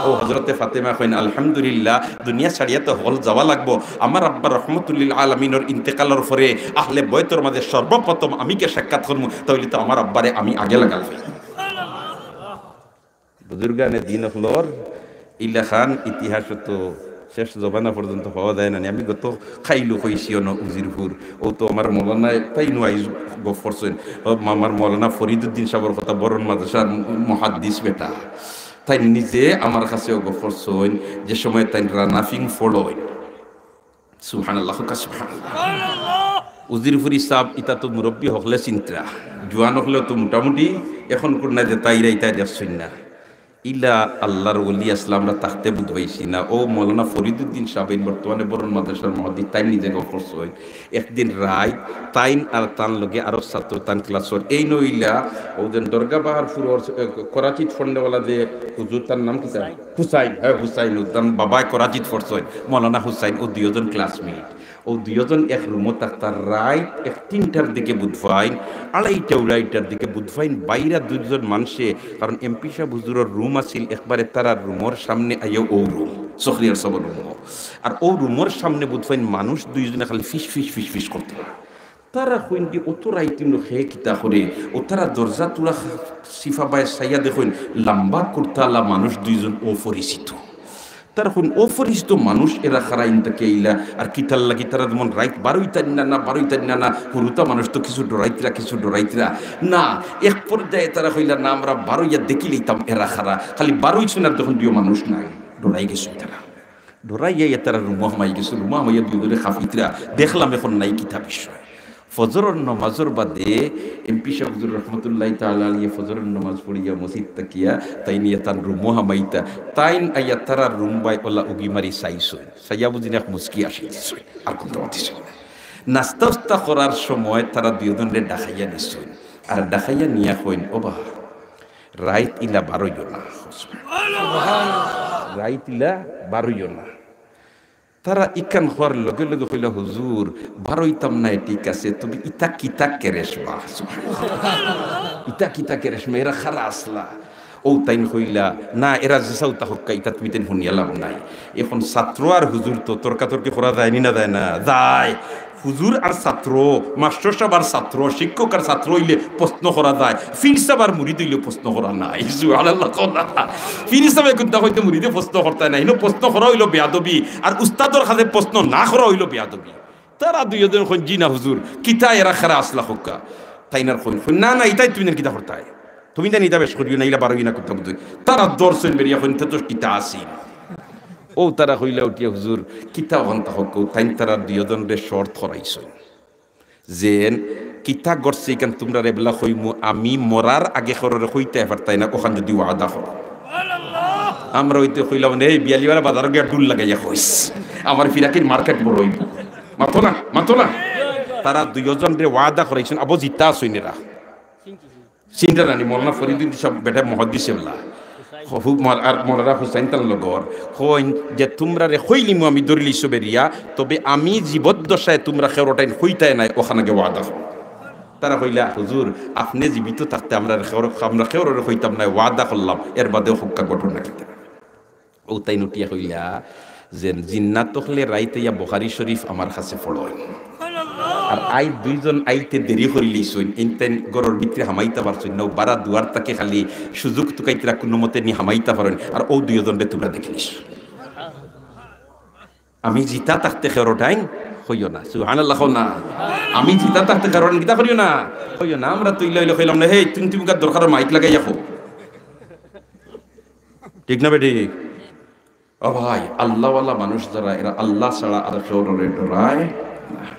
ও হযরতে ফাতেমা কইন আলহামদুলিল্লাহ দুনিয়া ছাড়িয়া তো হল যাওয়া লাগবো আমার আব্বা রহমাতুল লিল আলামিনের ইন্তেকালের পরে আহলে বয়তের মধ্যে সর্বপ্রথম আমি কে সাক্ষাৎ করব তাহলে তো আমার আব্বারে আমি আগে লাগাল বুজুর্গানে দিন হলর ইল্লা খান ইতিহাস তো শেষ জবানা পর্যন্ত পাওয়া যায় না আমি গত খাইলো কইছি অন উজিরপুর ও তো আমার মৌলানা তাই নুয়াই গফরছেন আমার মৌলানা ফরিদুদ্দিন সাহেবের কথা বরণ মাদ্রাসার মুহাদ্দিস বেটা তাই নিজে আমার কাছেও গফরছেন যে সময় তাই রানাফিং ফলোয় সুবহানাল্লাহ সুবহানাল্লাহ উজিরপুরি সাহেব ইতা তো মুরব্বী হকলে চিন্তা জোয়ান হকলে তো মোটামুটি এখন কোন না যে তাইরা ইতা যাচ্ছেন না ইলা আল্লাহর ওলি আসলামরা তাকতে বুধ হয়েছি না ও মৌলানা ফরিদুদ্দিন সাহেব বর্তমানে বরণ মাদ্রাসার মহাদ্দিস তাই নিজে গফরস হয় একদিন রায় তাইন আর তান লগে আরো ছাত্র তান ক্লাসর এই নইলা ওদের দরগা বাহারপুর করাচিত ফন্ডেওয়ালা যে হুজুর তার নাম কি হুসাইন হ্যাঁ হুসাইন উদ্দান বাবায় করাচিত ফরস হয় মৌলানা হুসাইন ও দুইজন ক্লাসমেট ও দুইজন এক রুমত তার রায় এক 3টার দিকে বুধফাইন 2:30-2:30টার দিকে বুধফাইন বাইরা দুইজন মানুষে কারণ এমপি সাহেব হুজুরের রুম আছিল একবারে তারা রুমর সামনে আইও ও রুম সখরিয়ার সব রুম আর ও রুমর সামনে বুধফাইন মানুষ দুইজনে খালি ফিস করতে তারা কইন কি অত রাইতিন হে কিতা করে ও তারা দরজা তুলা সিফা বাই সাইয়া দেখুন লম্বা কুর্তালা মানুষ দুইজন অপরিচিত তার কোন অপরিচিত মানুষ এরা খারাইন তাকে ইলা আর কিতাল লাগি তারা যেমন রাইত বারোইতান না হুরুতা মানুষ তো কিছু ডরাইতরা না এক পর্যায়ে তারা কইলা না আমরা বারোইয়া দেখি লইতাম এরা খারা খালি বারোই শোনার যখন দিও মানুষ নাই ডরাই গেছে তারা ডরাইয়া তারা রুমাই গেছে রুমাইয়া দুই খাফিতরা দেখলাম এখন নাই কিতা বিষয় ফজরের নামাজের বাদে এমপি সাহেব হুজুর রহমাতুল্লাহ তাআলা আলাইহি ফজরের নামাজ পড়িয়া মসজিদ তাকিয়া তাই নিয়ে তার রুম হামাইতা তাইন আইয়া তারা রুম বাই ওলা উগি মারি সাইছই সাইয়া বুঝিনা মুস্কি আসিছে আর কোন দিছ নাস্তা করার সময় তারা দুইজনে ডাকাইয়া নিছই আর ডাকাইয়া নিয়া কইন ওবা রাইত ইলা 12 জনা সুবহানাল্লাহ রাইত ইলা 12 জনা তারা ইকান হওয়ার লগে লগে কইলা হুজুর বারোইতাম নাই ঠিক আছে তুমি ইতা কিতা কেরেশবা ইতা কিতা কেরেশমা এরা খারা আসলা ও তাইন কইলা না এরা যেসাও তা হক্কা ইতা তুমি তেন শুনিয়ালাম নাই এখন ছাত্র আর হুজুর তো তর্কাতর্কি করা যায়নি না যায় না যায় হুজুর আর ছাত্র মাস্টার সাহেব আর ছাত্র শিক্ষক আর ছাত্র হইলে প্রশ্ন করা যায় ফির সাহেব আর মুরিদ হইলে প্রশ্ন করা নাই সুবহানাল্লাহ ফির সাহেব কিন্তু হয়তো মুরিদে প্রশ্ন করতে নাই ইনো প্রশ্ন করা হইলো বেয়াদবি আর উস্তাদর কাছে প্রশ্ন না করা হইলো বেয়াদবি তারা দুইজন কইন জি না হুজুর কিতা এরা খারা আসলা হক্কা তাইনার কইন না না এটাই তুমি না কিতা করতে তুমি জানি এটা বেশ করিও না ইলা বারো না করতে বুঝি তারা দর্শন বেরিয়া কইন তো কিতা আসি ও তারা কইলা উঠিয়া হুজুর কিতা ঘন্টা হক তাই তারা দুইজন রে শর্ত করাইছেন যে কিতা গড়ছে এখান তোমরা রেবলা কইমু আমি মরার আগে খররে কইতে পারতাই না ওখান যদি ওয়াদা করো আমরা হইতে কইলাম এই বিয়ালিওয়ালা বাজার গিয়া ডুল লাগাইয়া কইস আমার ফিরাকির মার্কেট বড় হইব মাতো না তারা দুইজন রে ওয়াদা করাইছেন আবু জিতা সৈনেরা চিন্তা রানি মৌলানা ফরিদুদ্দিন সব বেটা মহাদ্দিস এবলা আর মৌলানা হুসাইন তার লগর কইন যে তোমরা রে হইলিমু আমি দরিলি সবেরিয়া তবে আমি জীবদ্দশায় তোমরা খেরোটাইন হইতাই নাই ওখানে গে ওয়াদা করো তারা কইলা হুজুর আপনি জীবিত থাকতে আমরা খেরোরে হইতাম নাই ওয়াদা করলাম এর বাদেও হক্কা ঘটনা খেতে ও তাই নটিয়া কইলা যে জিন্নাত হলে রাইতে ইয়া বুখারী শরীফ আমার কাছে পড়য় আর আই দুইজন আইতে দেরি করিলিছইন ইনতেন গরর ভিতরে হামাইতা পারছইন না বারা দুয়ার তাকে খালি সুযোগ তুকাইতরা কোনো মতে নি হামাইতা পারেন আর ও দুইজনরে তোমরা দেখিলিস আমি জিতা থাকতে খেরোটাইন হইও না সুবহানাল্লাহ না আমি জিতা থাকতে খেরোটাইন কিতা করিও না হইও না আমরা তুই লইলে কইলাম না হেই তুমি কার দরকার মাইক লাগাই রাখো ঠিক না বেটি ও ভাই আল্লাহওয়ালা মানুষ যারা এরা আল্লাহ ছাড়া আর খেরোরে ডরায়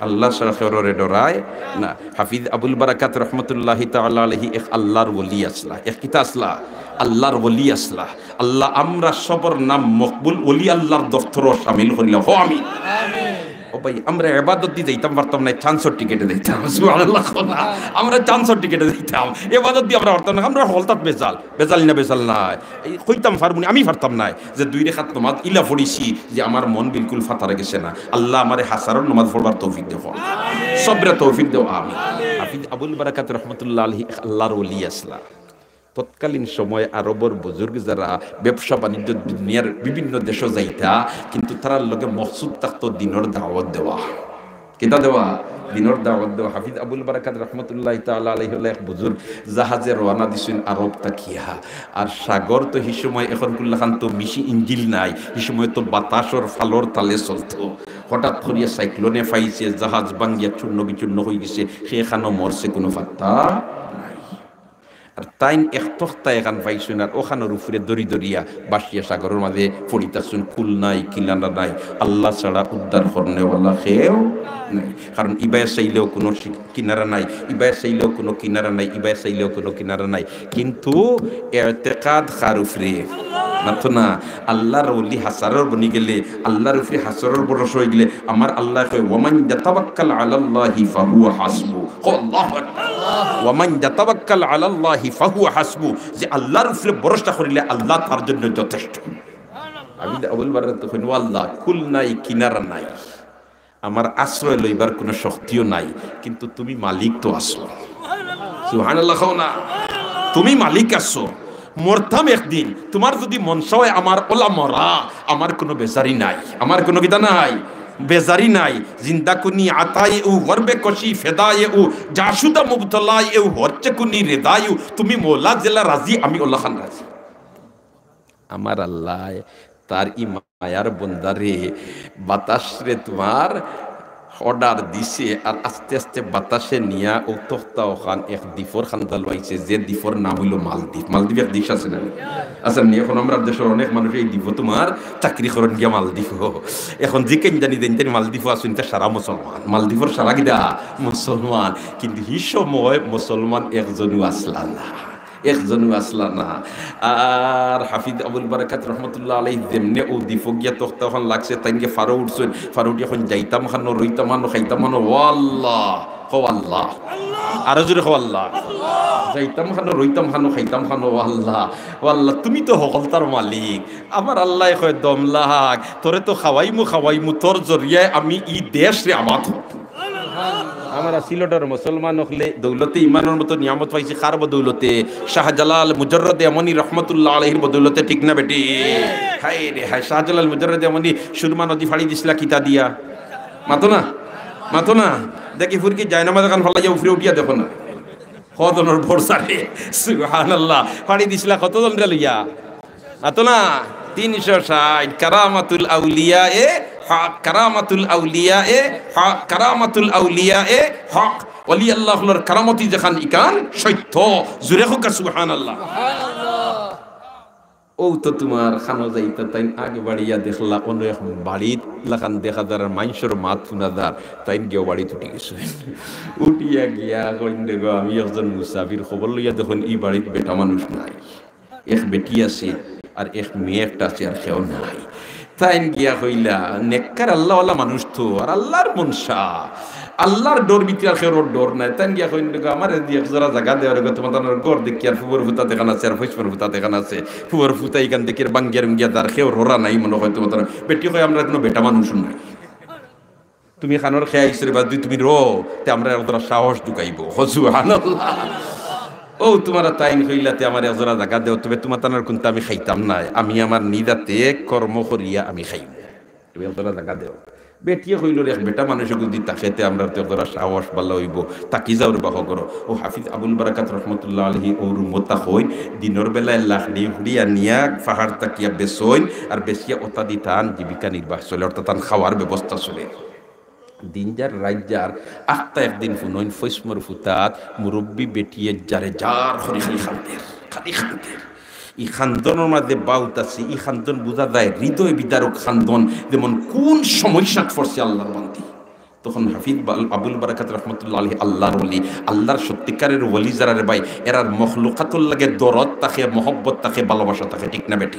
আল্লাহ ছাড়া খেরোরে ডরায় না হাফিজ আবুল বারাকাত রহমতুল্লাহি তাআলা আলাইহি এক আল্লাহর ওলি আসলা এক কিতা আসলা আল্লাহর ওলি আসলা আল্লাহ আমরা সবর নাম মকবুল ওলি আল্লাহর দফতর শামিল করিলাম হো আমিন ও ভাই আমরা ইবাদত দিতে যাইতাম পারতাম না চান্সর টিকেটে দিতাম সুবহানাল্লাহ আমরা চান্সর টিকেটে দিতাম ইবাদত দিয়ে আমরা পারতাম না আমরা হলতাত বেজাল না এই কইতাম পারবনি আমি পারতাম না যে দুই রেখাত নামাজ ইলা পড়িছি যে আমার মন বিলকুল ফাতারে গেছে না আল্লাহ আমারে হাসারন নামাজ পড়বার তৌফিক দাও সবরে তৌফিক দাও আমিন হাফিজ আবুল বারাকাত রাহমাতুল্লাহ আলাইহি আল্লাহর ওলি আসলা তৎকালীন সময় আরবর বুজুর্গ যারা ব্যবসা বাণিজ্য দুনিয়ার বিভিন্ন দেশে যাইতা কিন্তু তারার লগে মকসুদ থাকতো দিনের দাওয়াত দেওয়া কেটা দেওয়া দিনের দাওয়াত দেওয়া হাফিজ আবুল বারাকাত রহমতুল্লাহ তাআলা আলাইহি এক বুজুর্গ জাহাজে রওনা দিছেন আরব তাকিয়া আর সাগর তো এই সময় এখন কুল্লাখান তো মিশি ইঞ্জিল নাই এই সময় তো বাতাসর ফালর তালে চলতো হঠাৎ করিয়া সাইক্লোনে ফাইছে জাহাজ ভাঙ্গিয়া চূর্ণ বিচূর্ণ হয়ে গেছে সেখানেও মরছে কোনো ফাত্তা আর তাইন এক তখ্তা এখান পাইছুন আর ওখানোর উপরে দড়ি দড়িয়া বাসিয়া সাগরের মাঝে পড়িতাছুন কুল নাই কিলানা নাই আল্লাহ ছাড়া উদ্ধার করনেওয়ালা খেয়েও নাই কারণ ইবায় চাইলেও কোনো কিনারা নাই ইবায় চাইলেও কোনো কিনারা নাই ইবায় চাইলেও কোনো কিনারা নাই কিন্তু এতেকাদ খার উপরে মাত্র না আল্লাহর ওলি হাসারর বনি গেলে আল্লাহর উপরে হাসারর বরস হয়ে গেলে আমার আল্লাহ কয় ওয়ামান ইয়াতাওয়াক্কাল আলাল্লাহি ফাহুয়া হাসবু আল্লাহু আকবার ওয়ামান ইয়াতাওয়াক্কাল আলাল্লাহি ফাহুয়া হাসবু যে আল্লাহর উপরে ভরসা করিলে আল্লাহ তার জন্য যথেষ্ট আমি আবুল বারাকাত কইন আল্লাহ কুল নাই কিনারা নাই আমার আশ্রয় লইবার কোনো শক্তিও নাই কিন্তু তুমি মালিক তো আছো সুবহানাল্লাহ না তুমি মালিক আছো মরতাম একদিন তোমার যদি মন চায় আমার ওলা মরা আমার কোনো বেজারি নাই আমার কোনো কিতা নাই বেজারি নাই জিন্দা কুনি আতায়ে ও গরবে কশি ফেদায়ে ও জাশুদা মুবতলায়ে ও হচ্ছে কুনি রেদায়ে তুমি মোলা জেলা রাজি আমি ওলা খান রাজি আমার আল্লাহ তার ই মায়ার বন্দারে বাতাস রে তোমার অর্ডার দিছে আর আস্তে আস্তে বাতাসে নিয়া ও তখ্তা ওখান এক দ্বীপর খান্দাল পাইছে যে দ্বীপর নাম হইল মালদ্বীপ এক দ্বীপ আছে না আচ্ছা এখন আমরা দেশের অনেক মানুষ এই দ্বীপ তোমার চাকরি করেন গিয়া মালদ্বীপ এখন যে কেন জানি দেন মালদ্বীপ আসুন তা সারা মুসলমান মালদ্বীপর সারা গিদা মুসলমান কিন্তু হি সময় মুসলমান একজনও আসলা না আর হাফিজ আবুল বারাকাত রহমতুল্লাহ আলাইহি যেমনে ও দিফগিয়া তখ্তা ওখান লাগছে তাইনকে ফারো উঠছেন ফারো উঠে এখন যাইতাম খানো রইতাম খানো খাইতাম খানো ওয়াল্লাহ কো আল্লাহ, আরো জোরে কো আল্লাহ। যাইতাম খানো, রইতাম খানো, খাইতাম খানো, ও আল্লাহ, ও আল্লাহ তুমি তো হকলতার মালিক। আমার আল্লাহ কয় দম লাগ, তোরে তো খাওয়াইমু তোর জরিয়ায় আমি ই দেশ রে আবাদ হব। আমরা সিলেটের মুসলমান হলে দৌলতে ইমানের মতো নিয়ামত পাইছি কার বদৌলতে? শাহজালাল মুজররদ এমনি রহমতুল্লাহ আলাইহির বদৌলতে, ঠিক না বেটি? হায় রে হায়, শাহজালাল মুজররদ এমনি সুরমা নদী ফাড়ি দিছিলা কিতা দিয়া? মাতো না, মাতো না, দেখি ফুরকি জায়নামাজ খান ফালাইয়া উফরে উঠিয়া দেখো না কতজনের ভরসা রে, সুবহানাল্লাহ। ফাড়ি দিছিলা কতজন রে লইয়া? মাতো না, 360। কারামাতুল আউলিয়া এ হক, কারামাতুল আউলিয়া এ হক, কারামাতুল আউলিয়া এ হক। ওলি আল্লাহর কারামতি যেখান ইকান সত্য, জুরে হোক সুবহানাল্লাহ। ও তো তোমার খানো যাইতা তাই আগে বাড়িয়া দেখলা অন্য এক বাড়িত লাখান দেখা যার মাইনসর মাত শুনাদার তাই গিয়েও বাড়ি উঠি গেছে। উঠিয়া গিয়া কইন দেখো আমি একজন মুসাফির, খবর লইয়া দেখুন এই বাড়িত বেটা মানুষ নাই, এক বেটি আছে আর এক মেয়ে একটা আছে, আর কেউ নাই। তাই গিয়া কইলা নেককার আল্লাহওয়ালা মানুষ তো, আর আল্লাহর মনসা, আল্লাহর ডোর ভিতরে আর কেউ ডোর নাই। তাই গিয়া কইন দেখো আমার এক জোড়া জায়গা দেওয়ার তোমার গড় দেখি আর ফুবর ফুতা দেখান আছে, আর ফুসফর ফুতা দেখান আছে। ফুবর ফুতা এখান দেখি বাঙ্গিয়ার গিয়া তার কেউ রোরা নাই মনে হয় তোমার বেটি কয় আমরা কোনো বেটা মানুষ নাই। তুমি খানোর খেয়ে আইসরে বা তুমি রো তে আমরা ওরা সাহস ঢুকাইব। সুবহানাল্লাহ। ও তোমার তাইন হইলাতে আমার এজরা জায়গা দেও, তবে তোমার তানার কিন্তু আমি খাইতাম না, আমি আমার নিদাতে কর্ম করিয়া আমি খাইব, তুমি এজরা জায়গা দেও। বেটিয়ে হইল রে বেটা মানুষের যদি তাকেতে আমরা তো ওরা সাহস ভালো হইব, তাকি যাওয়ার বাহ করো। ও হাফিজ আবুল বারাকাত রহমতুল্লাহ আলহি ও রুমতা হইন দিনের বেলায় লাখড়ি হুড়িয়া নিয়া পাহাড় তাকিয়া বেসইন, আর বেসিয়া ওতা দিতান জীবিকা নির্বাহ চলে, অর্থাৎ তান খাওয়ার ব্যবস্থা চলে। দিন যার রাত যার আটটা একদিন ফুনইন ফৈসমর ফুতাত মুরব্বী বেটিয়ে যারে যার হরি খালি খান্দের, খালি খান্দের। ই খান্দনের মাঝে বাউত আছে, ই খান্দন বোঝা যায় হৃদয় বিদারক খান্দন, যেমন কোন সমস্যাত পড়ছে আল্লাহর বান্দি। তখন হাফিজ আবুল বারাকাত রহমতুল্লাহ আলাইহি আল্লাহর ওলি, আল্লাহর সত্যিকারের ওলি যারা রে ভাই, এরার মখলুকাতুল লাগে দরদ তাকে, মহব্বত তাকে, ভালোবাসা তাকে, ঠিক না বেটি?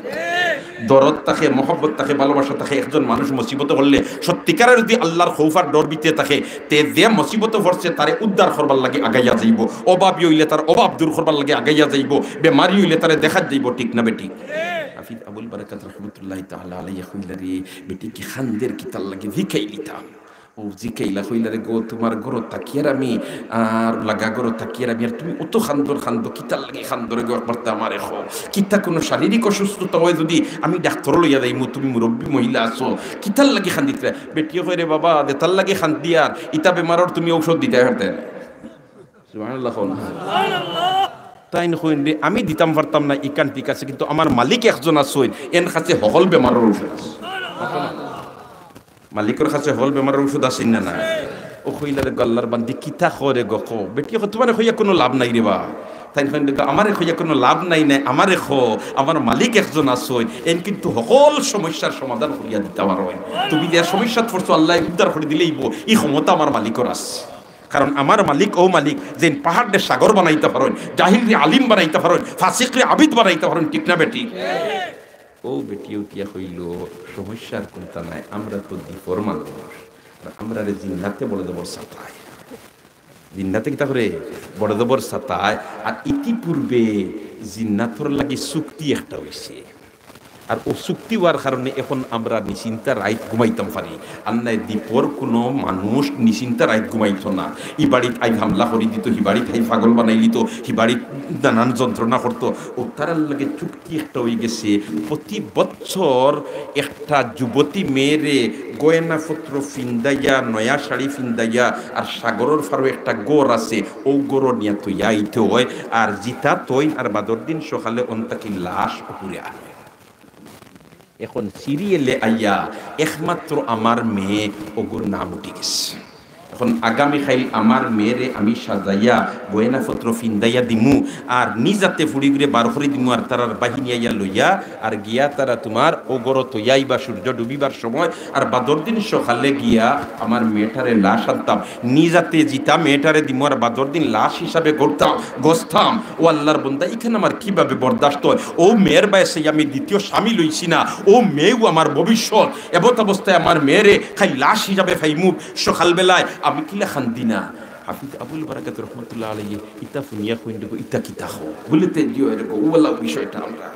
দরদ তাকে, মহব্বত তাকে, ভালোবাসা তাকে। একজন মানুষ মুসিবত হলে সত্যিকারের যদি আল্লাহর খৌফার ডর বিতে থাকে, তে যে মুসিবত পড়ছে তারে উদ্ধার করবার লাগে আগাইয়া যাইব, অভাবী হইলে তার অভাব দূর করবার লাগে আগাইয়া যাইব, বেমারি হইলে তারে দেখা যাইব, ঠিক না বেটি? হাফিজ আবুল বারাকাত রহমতুল্লাহ তাআলা আলাইহি কইলা রে বেটি কি খান্দের কি তার লাগে ভিখাইলিতাম। ও জিকাইলা কইলা রে গো তোমার গরো তাকিয়ার আমি আর লাগা গরো তাকিয়ার আমি, আর তুমি অত খান্দর খান্দ কিতার লাগে খান্দরে গো পারতে আমার এখো কিতা কোনো শারীরিক অসুস্থতা হয় যদি আমি ডাক্তার লইয়া যাইমু, তুমি মুরব্বী মহিলা আছো কিতার লাগে খান্দিতে? বেটিও কই রে বাবা দেতার লাগে খান্দি আর ইতা বেমারর তুমি ঔষধ দিতে পারতেন। সুবহানাল্লাহ। সুবহানাল্লাহ। তাই নকইন রে আমি দিতাম পারতাম না ইকান ঠিক আছে, কিন্তু আমার মালিক একজন আছেন এন কাছে হকল বেমারর ঔষধ আছে। মালিকের কাছে হল বেমারের ওষুধ আসেন না না। ও কইলারে গল্লার বান্দি কিতা করে গো কো বেটি তোমার হইয়া কোনো লাভ নাই রে বা। তাই আমারে হইয়া কোনো লাভ নাই নাই, আমারে খো আমার মালিক একজন আসইন এন কিন্তু সকল সমস্যার সমাধান করিয়া দিতে পারেন। তুমি যে সমস্যা পড়ছো আল্লাহ উদ্ধার করে দিলেইব, এই ক্ষমতা আমার মালিকের আছে। কারণ আমার মালিক ও মালিক যে পাহাড়ে সাগর বানাইতে পারেন, জাহিলরে আলিম বানাইতে পারেন, ফাসিকরে আবিদ বানাইতে পারেন, ঠিক না বেটি? ও বেটি উঠিয়া হইল সমস্যার কোনটা নাই, আমরা তো দ্বীপর মানুষ, আমরা রে জিন্নাতে বড় দেবর সাতায়, জিন্নাতে কিতা করে বড় দেবর সাতায়। আর ইতিপূর্বে জিন্নাতর লাগি চুক্তি একটা হয়েছে, আর ও চুক্তি হওয়ার কারণে এখন আমরা নিশ্চিন্তা রাইত ঘুমাইতাম পারি। আর নাই দ্বীপর কোনো মানুষ নিশ্চিন্তা রাইত ঘুমাইত না। ই বাড়িত আই হামলা করে দিত, হি বাড়িত আই পাগল বানাই দিত, হি বাড়িত নানান যন্ত্রণা করতো। ও তারার লাগে চুক্তি একটা হয়ে গেছে, প্রতি বছর একটা যুবতী মেয়েরে গয়নাপত্র ফিন্দাইয়া, নয়া শাড়ি ফিন্দাইয়া, আর সাগরের ফারো একটা গোর আছে, ও গোর নিয়ে তুই আইতে হয়, আর জিতা তৈ আর বাদর দিন সকালে অন্তাকি লাশ উপরে আনে। এখন সিরিয়ালে আইয়া একমাত্র আমার মেয়ে ওগুর নাম উঠে গেছে। এখন আগামী খাইল আমার মেয়েরে আমি সাজাইয়া গয়নাপত্র ফিন্দাইয়া দিমু, আর নিজাতে ফুড়ি ঘুরে বার করে দিমু, আর তারার বাহিনী আইয়া লইয়া আর গিয়া তারা তোমার ওগর তৈয়াই বা সূর্য ডুবিবার সময় আর বাদর দিন সকালে গিয়া আমার মেয়েটারে লাশ আনতাম, নিজাতে জিতা মেয়েটারে দিমু, আর বাদর দিন লাশ হিসাবে করতাম গস্তাম। ও আল্লাহর বন্দা এখানে আমার কিভাবে বরদাস্ত হয়? ও মেয়ের বয়সে আমি দ্বিতীয় স্বামী লইছি না, ও মেয়েও আমার ভবিষ্যৎ। এবত অবস্থায় আমার মেয়েরে খাই লাশ হিসাবে ফাইমু সকালবেলায় আমি কিলা খান্দি না। হাফিজ আবুল বারাকাত রহমতুল্লাহ আলাইহি ইতা ফুনিয়া কইন দেখো ইতা কিতা হো বলতে দিও এরকম ওয়ালা বিষয়টা আমরা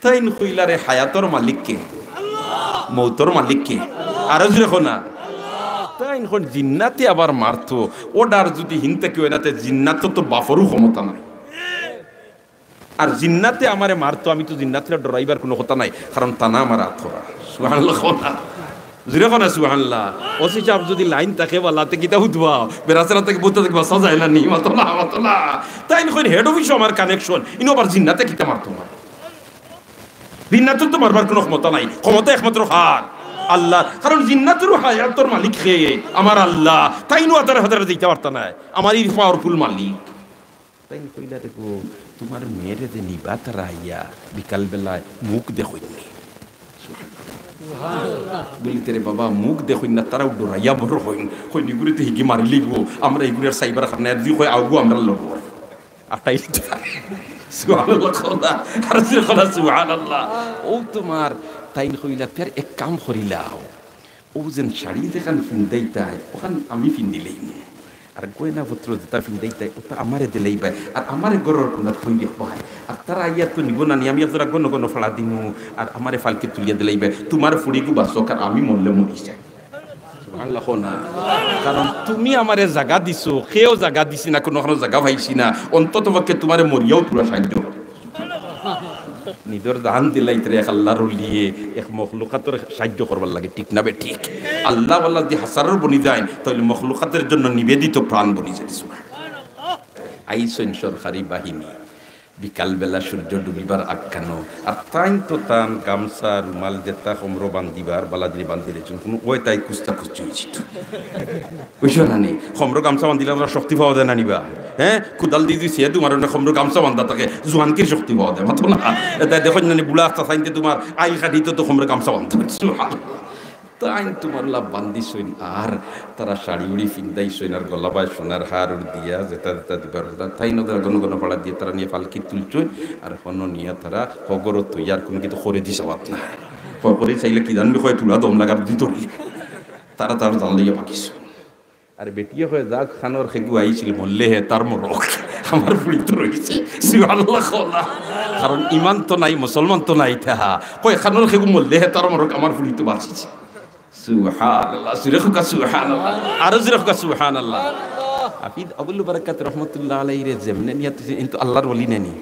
তাইন কইলারে হায়াতর মালিক কে আল্লাহ মৌতর মালিক কে আর যখন না তাইন কোন জিন্নাতে আবার মারতো ওডার যদি হিনতে কেউ এনাতে জিন্নাত তো বাফরু ক্ষমতা নাই আর জিন্নাতে আমারে মারতো আমি তো জিন্নাতে ডরাইবার কোনো কথা নাই কারণ তানা আমার আথরা সুবহানাল্লাহ কথা জুরে কোনা সুবহানাল্লাহ ওসি চাপ যদি লাইন থাকে ওয়ালাতে কিতা উঠবা বেরাসরা থেকে বুঝতে দেখবা সাজায় না নি মাতলা তাই কোন হেড অফিস আমার কানেকশন ইনো আবার জিন্নাতে কিতা মারতো না জিন্নাতে তো মারবার কোনো ক্ষমতা নাই ক্ষমতা একমাত্র হার আল্লাহ কারণ জিন্নাতের হায়াতর মালিক খেয়ে আমার আল্লাহ তাই নো আদার হাজার দিতে পারতা না আমারই পাওয়ারফুল মালিক তাই কইলা দেখো তোমার মেয়েরে যে নিবা তারা আইয়া বিকাল বেলায় মুখ দেখইনি বলিতে রে বাবা মুখ দেখইন না তারাও ডরাইয়া বড় হইন কই নিগুরিতে হিগি মারলি গো আমরা ইগুরের সাইবার খানে দি কই আগু আমরা লব আটাই সুবহানাল্লাহ খোদা আর সুবহানাল্লাহ ও তোমার তাই কইলা ফের এক কাম করিলাও ও যেন শাড়ি দেখান ফিন্দাইতাই ওখান আমি ফিন্দিলেই আর গয়না পত্র যেটা ফিন্দাইতাই ওটা আমারে দিলেই পায় আর আমারে গরর কোনা থই দিয়ে পায় আর তারা আইয়া তো নিব না নি আমি আপনারা গণ গণ ফেলা দিমু আর আমারে ফালকে তুলিয়া দিলেই পায় তোমার ফুড়িগু বাসক আর আমি মরলে মরি যাই সুবহানাল্লাহ না কারণ তুমি আমারে জায়গা দিছো কেউ জায়গা দিছি না কোনো জায়গা পাইছি না অন্তত পক্ষে তোমারে মরিয়াও পুরো সাহায্য নিদর দান দিলাই তরে আল্লাহর লিয়ে এক মখলুকাতের সাহায্য করবার লাগে ঠিক না বে ঠিক আল্লাহ আল্লাহ যদি হাসারের বনি যায় তাহলে মখলুকাতের জন্য নিবেদিত প্রাণ বনি যায় সুবহানাল্লাহ আইসন সরকারি বাহিনী বিকাল বেলা সূর্য ডুবিবার আখ্যানো আর তাই তো তান গামছা রুমাল যেটা কমর বান্ধিবার বালাদি বান্ধিলে কোনো ওই তাই কুস্তা কুস্তি হয়েছিল বুঝছো না নি কমর গামছা বান্ধিলে আমরা শক্তি পাওয়া যায় না নিবা হ্যাঁ কুদাল দিয়ে দিছি তোমার কমর গামছা বান্ধা থাকে জোয়ানকির শক্তি পাওয়া যায় মাত্র না এটা দেখো না বুলা আস্তা চাইতে তোমার আইল কাটিতে তো কমর গামছা বান্ধা তাই তোমার লাভ বান্ধিছইন আর তারা শাড়ি উড়ি ফিন্দাইছইন আর গলাবায় সোনার হার উড় দিয়া যেটা যেটা দিবার তাই না তারা গণ পাড়া দিয়ে তারা নিয়ে পালকি তুলছইন আর হন নিয়ে তারা হগরত তুই আর কোনো কিন্তু করে দিস আবাদ না করে চাইলে কি জানবে হয় তুলা দম লাগার দিত তারা তার জানলে পাকিস আর বেটিয়ে হয়ে যাক খানোর খেগু আইছিল বললে হে তার মরক আমার ফুড়ি তো রয়েছে সুবহানাল্লাহ খোলা কারণ ইমান তো নাই মুসলমান তো নাই তাহা কই খানোর খেগু বললে হে তার মরক আমার ফুড়ি তো বাঁচিছে সুবহানাল্লাহ সুরখুকা সুবহানাল্লাহ আর সুরখুকা সুবহানাল্লাহ হাফিজ আবুল বারাকাত রহমাতুল্লাহ আলাইহি রে যেমনে নিয়ত কিন্তু আল্লাহর ওলি নেনি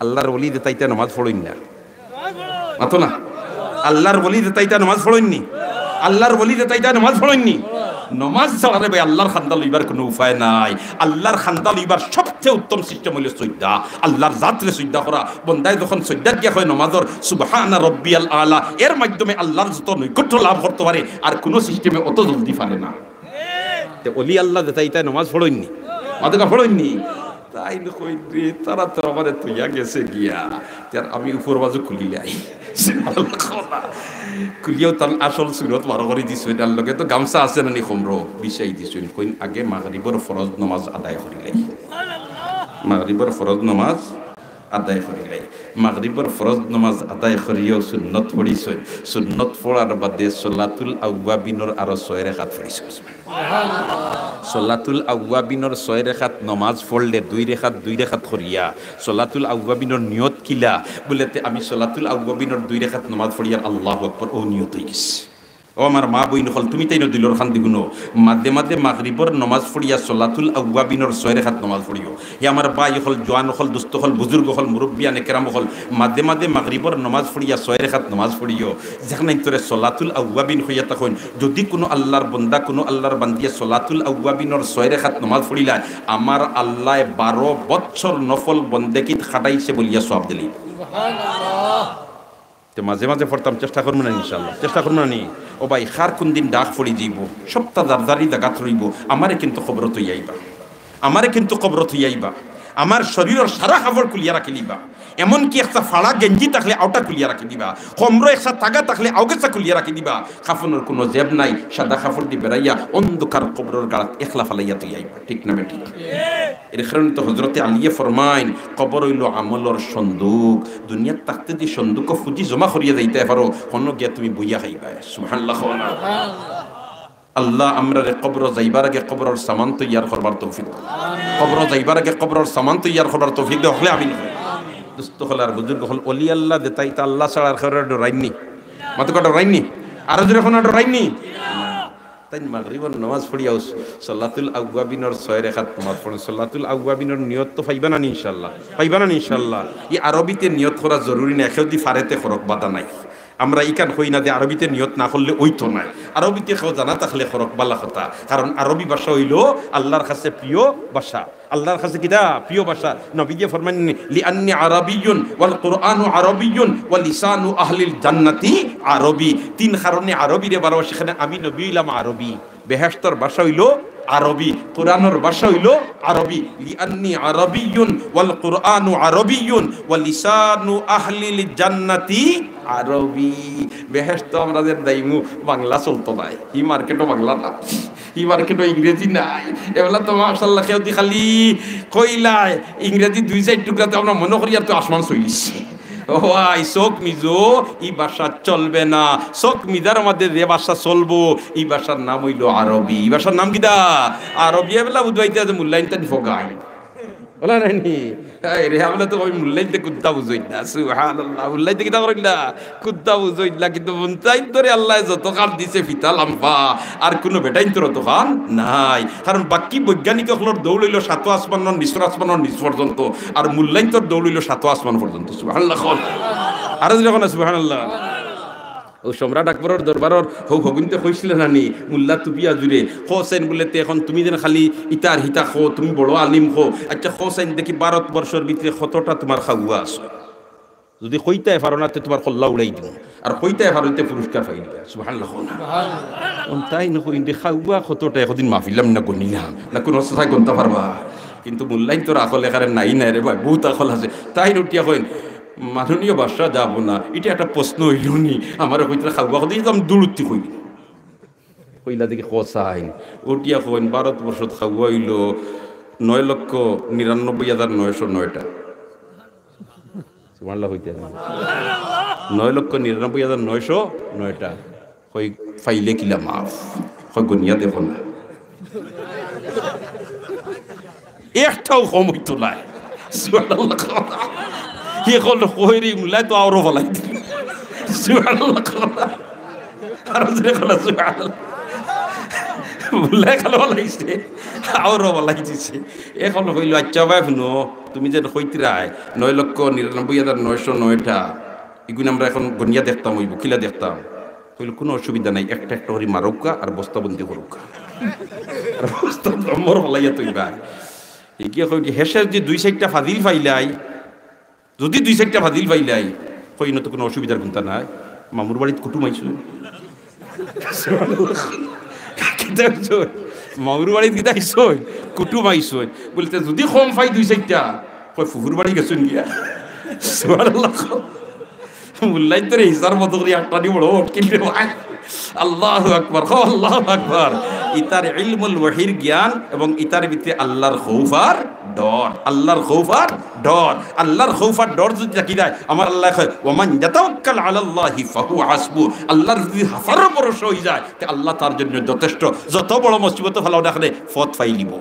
আল্লাহর ওলি দে তাইতা নামাজ পড়ইন না মাতো না আল্লাহর ওলি দে তাইতা নামাজ পড়ইন নি আল্লাহর ওলি দে তাইতা নামাজ পড়ইন নি নামাজ ছাড়া রে ভাই আল্লাহর খান্দা লইবার কোনো উপায় নাই আল্লাহর খান্দা লইবার সবচেয়ে উত্তম সিস্টেম হলো সজদা আল্লাহর জাতরে সজদা করা বন্দায় যখন সজদা দিয়া হয় নামাজের সুবহানা রাব্বিয়াল আলা এর মাধ্যমে আল্লাহর যত নৈকট্য লাভ করতে পারে আর কোনো সিস্টেমে অত জলদি পারে না তে ওলি আল্লাহ দে তাইতা নামাজ পড়ইননি মাদকা পড়ইননি তাই কই রে তারা তো আমারে তুইয়া গেছে গিয়া তার আমি উপর বাজু খুলিলাই কুলিয়াও তার আসল সুরত বার করে দিছই তার লগে তো গামছা আছে না নি খমরো বিষয় দিছই কইন আগে মাগরিবর ফরজ নামাজ আদায় করিলাই মাগরিবর ফরজ নামাজ আদায় করিলাই মাগরিবর ফরজ নামাজ আদায় করিও সুন্নত পড়িছই সুন্নত পড়ার বাদে সালাতুল আওয়াবিনর আর 6 রাকাত পড়িছই সুবহানাল্লাহ সালাতুল আওয়াবিনর 6 রাকাত নামাজ পড়লে 2 রাকাত করিয়া সালাতুল আওয়াবিনর নিয়ত কিলা বলেতে আমি সালাতুল আওয়াবিনর 2 রাকাত নামাজ পড়িয়া আল্লাহু আকবার ও নিয়ত হই গেছে ও আমার মা বইন হল তুমি তাই দিলর খান দিগুনো মাঝে মাঝে মাগরিবর নামাজ পড়িয়া সালাতুল আওয়াবিনর 6 রাকাত নামাজ পড়িও হে আমার ভাই হল জওয়ান হল দুস্থ হল বুজুর্গ হল মুরব্বিয়ান একরাম হল মাঝে মাঝে মাগরিবর নামাজ পড়িয়া 6 রাকাত নামাজ পড়িও যেখানে তোরে সালাতুল আওয়াবিন হইয়া তখন যদি কোনো আল্লাহর বান্দা কোনো আল্লাহর বান্দিয়া সালাতুল আওয়াবিনর 6 রাকাত নামাজ পড়িলা আমার আল্লাহ 12 বছর নফল বন্দেগীত খাটাইছে বলিয়া সওয়াব দিলি সুবহানাল্লাহ তো মাঝে মাঝে পড়তাম চেষ্টা করবো না ইনশাআল্লাহ চেষ্টা করবো না নি ও ভাই খার কোন দিন ডাক পড়ি যাইব সপ্তাহ দারদারি জাগাত রইব আমারে কিন্তু খবর তুই আইবা আমারে কিন্তু খবর তুই আইবা আমার শরীরের সারা খবর খুলিয়া রাখি দিবা এমনকি একটা ফাড়া গেঞ্জি থাকলে আউটা খুলিয়া রাখি দিবা কমরো একটা তাগা থাকলে আউগেসা খুলিয়া রাখি দিবা কাফনের কোনো জেব নাই সাদা কাপড় দি বেড়াইয়া অন্ধকার কবরের গাড়াত একলা ফালাইয়া তুই আইবা ঠিক না বেটি এর কারণে তো হযরতে আলিয়ে ফরমাইন কবর হইল আমলের সন্দুক দুনিয়ার তাকতে দি সন্দুক ফুজি জমা করিয়া যাইতে পারো কোন গিয়া তুমি বইয়া খাইবা সুবহানাল্লাহ আল্লাহ আমরা রে কবর যাইবার আগে কবরের সামান তৈয়ার করবার তৌফিক দাও। কবর যাইবার আগে কবরের সামান তৈয়ার করবার তৌফিক দাও। হলে আমিন। দুস্থ হল আর বুজুর্গ হল অলি আল্লাহ দেতাই তা আল্লাহ ছাড়া আর কারো ডরাইনি, মাত্র কটা ডরাইনি, আরো জোরে কোনো ডরাইনি। তাই মাগরিবর নামাজ পড়িয়াও সাল্লাতুল আওয়াবিনের 6 রাকাত নামাজ পড়েন। সাল্লাতুল আওয়াবিনের নিয়ত তো পাইবা না ইনশাআল্লাহ, পাইবা না ইনশাআল্লাহ। এই আরবিতে নিয়ত করা জরুরি না, এখদি ফারেতে খরক বাধা নাই। আমরা ইকান হই না যে আরবিতে নিয়ত না করলে ওই তো নাই। আরবিতে কেউ জানা থাকলে খরক বালা কথা, কারণ আরবি ভাষা হইল আল্লাহর কাছে প্রিয় ভাষা, আল্লাহর কাছে কিটা প্রিয় ভাষা। নবীজি ফরমান লিআন্নি আরাবিয়্যুন ওয়াল কুরআনু আরাবিয়্যুন ওয়া লিসানু আহলিল জান্নাতি আরবি। তিন কারণে আরবি রে বারো, সেখানে আমি নবী হইলাম আরবি। বেহেশতের ভাষা হইল আরবি, কোরআনের ভাষা হইল আরবি। লিআন্নি আরাবিয়্যুন ওয়াল কুরআনু আরাবিয়্যুন ওয়া লিসানু আহলিল জান্নাতি আরবি। বেহেশত আমরা যে দাইমু বাংলা চলতো নাই, ই মার্কেটও বাংলা না, ই মার্কেটও ইংরেজি নাই। এবেলা তো মাশাআল্লাহ কেউ দি খালি কইলাই ইংরেজি 2-4 টুকরাতে আমরা মনে করি আর তো আসমান চলিছে। ওয়াই শোক মিজো এই ভাষা চলবে না। শোক মিজার মধ্যে যে ভাষা চলবো এই ভাষার নাম হইল আরবি। এই ভাষার নাম কিটা আরবি। এবেলা বুঝবাইতে আছে মূল্যায়নটা ফোগাই বলা নাইনি রে আমরা তো ওই মূল্যায়নতে কুত্তা বুঝই না। সুবহানাল্লাহ, মূল্যায়নতে কিটা করিলা কুত্তা বুঝই না, কিন্তু মূল্যায়ন ধরে আল্লাহ যত কাম দিছে ফিতা লাম্বা আর কোনো বেটাইন তোর তো খান নাই। কারণ বাকি বৈজ্ঞানিক সকলের দৌড় হইল 7 আসমানের নিচর আসমানের নিচ পর্যন্ত, আর মূল্যায়ন তোর দৌড় হইল 7 আসমান পর্যন্ত। সুবহানাল্লাহ, আর যখন সুবহানাল্লাহ। ও সম্রাট আকবরের দরবারর হগুনতে কইছিল না নি মুল্লা তুপিয়া জুড়ে হোসেন বলেতে এখন তুমি যেন খালি ইতার হিতা খো, তুমি বড় আলিম খো। আচ্ছা হোসেন দেখি ভারতবর্ষের ভিতরে কতটা তোমার খাওয়া আছে, যদি কইতাই পারো না তোমার কল্লা উড়াই দিব, আর কইতাই পারোতে পুরস্কার পাই দিবা। সুবহানাল্লাহ, তাই নকইতে খাওয়া কতটা একদিন মাহফিলাম না গনি না কোনো সাথে গনতে পারবা। কিন্তু মূল্যায়ন তোর আকল এখানে নাই নাই রে ভাই, বহুত আকল আছে। তাই উঠিয়া কইন মাননীয় বাসা যাব না, এটা একটা প্রশ্ন হইল নি আমার কইতে খাওয়া কথা আমি দূরত্ব কই কইলা দেখি খসা আইন উঠিয়া কইন ভারতবর্ষত খাওয়া হইল 9,99,909টা। সুবহানাল্লাহ হইতে 9,99,909টা। কই ফাইলে কিলা মাফ, কই গনিয়া দেখো না একটাও কম হইতো না। সুবহানাল্লাহ, কি করলো কইরি মুলাই তো আরো ভালাই দিল। সুবহানাল্লাহ, আর যে কলা সুবহানাল্লাহ মুলাই খালো ভালাইছে আরো ভালাই দিছে। এখন কইলো আচ্ছা ভাই শুনো তুমি যে কইতিরাই 9,99,909টা এগুলো আমরা এখন গনিয়া দেখতাম, ওই বকিলা দেখতাম। কইলো কোনো অসুবিধা নাই, একটা একটা করে মারুকা আর বস্তাবন্দি করুকা, আর বস্তা নম্বর ভালাইয়া তুই ভাই এগিয়ে কই হেসের যে 2-4টা ফাজিল পাইলাই, যদি 2-4টা ফাজিল পাইলাই কই না তো কোনো অসুবিধার চিন্তা নাই। মামুর বাড়িত কুটুম আইছো, মামুর বাড়িত গীতা আইসো কুটুম আইসো বলতে যদি কম পাই 2-4টা কই ফুফুর বাড়ি গেছো গিয়া। সুবহানাল্লাহ, মুল্লাই তোর হিসার মতো করে একটা দি বড় কিনলে ভাই। আল্লাহু আকবার, আল্লাহু আকবার। ইতার ইলমুল ওয়াহির জ্ঞান এবং ইতার ভিতরে আল্লাহর খৌফ আর ডর, আল্লাহর খৌফ আর ডর। আল্লাহর খৌফ আর ডর যদি রাখি দেয় আমার আল্লাহ কয় ওমান ইয়াতাওয়াক্কাল আলাল্লাহি ফাহুয়া হাসবু। আল্লাহর যদি হাফার ভরসা হয়ে যায় তে আল্লাহ তার জন্য যথেষ্ট। যত বড় মুসিবত ফেলাও দেখলে ফত ফাইলিব।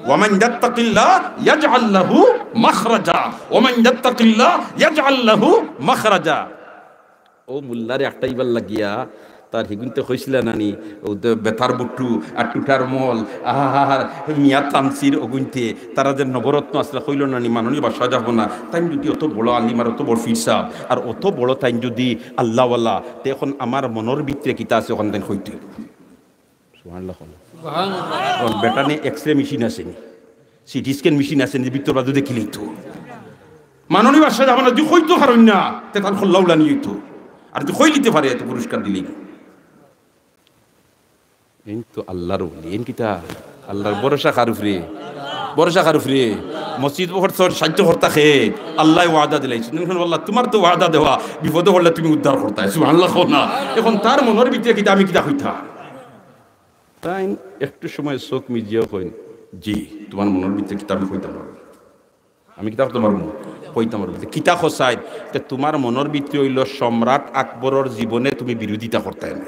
ওয়ামান ইয়াত্তাকিল্লাহ ইয়াজআল লাহু মাখরাজা, ওয়ামান ইয়াত্তাকিল্লাহ ইয়াজআল লাহু মাখরাজা। ও মুল্লারে একটাই বার লাগিয়া তার হিগুনতে কইছিল নানি ও বেতার বুট্টু আর টুটার মল আর মিয়া তামসির অগুনতে তারা যে নবরত্ন আসলে কইল নানি মাননীয় বাসা যাব না। তাই যদি অত বড় আলিম আর অত বড় ফিরসাব আর অত বড় তাই যদি আল্লাহওয়ালা তে এখন আমার মনের ভিতরে কিতা আছে ওখান তাই কইতে সুবহানাল্লাহ। সুবহানাল্লাহ, বেটানে এক্সরে মেশিন আছে নি, সিটি স্ক্যান মেশিন আছে নি, ভিতর বাজু দেখিলেই তো মাননীয় বাসা যাব না। তুই কইতো পারুন না তে তার খোল্লাউলা নিয়ে তো, আর তুই কই লিতে পারে এত পুরস্কার দিলি তো আল্লাহর বলি এন কিতা আল্লাহর ভরসা কারুফরে, ভরসা কারুফরে। মসজিদ সাহায্য করতা খে আল্লাহ ওয়াদা দিলাইছে আল্লাহ তোমার তো ওয়াদা দেওয়া, বিপদে পড়লে তুমি উদ্ধার করতা। সুবহানাল্লাহ না। এখন তার মনের ভিতরে কিতা আমি কিতা কইতা তাই একটু সময় চোখ মিজিয়াও কইন জি তোমার মনের ভিতরে কিতা আমি কইতাম পারবো, আমি কিতা তোমার কইতাম পারবো কিতা খসাই তোমার মনের ভিতরে হইল সম্রাট আকবরের জীবনে তুমি বিরোধিতা করতে না।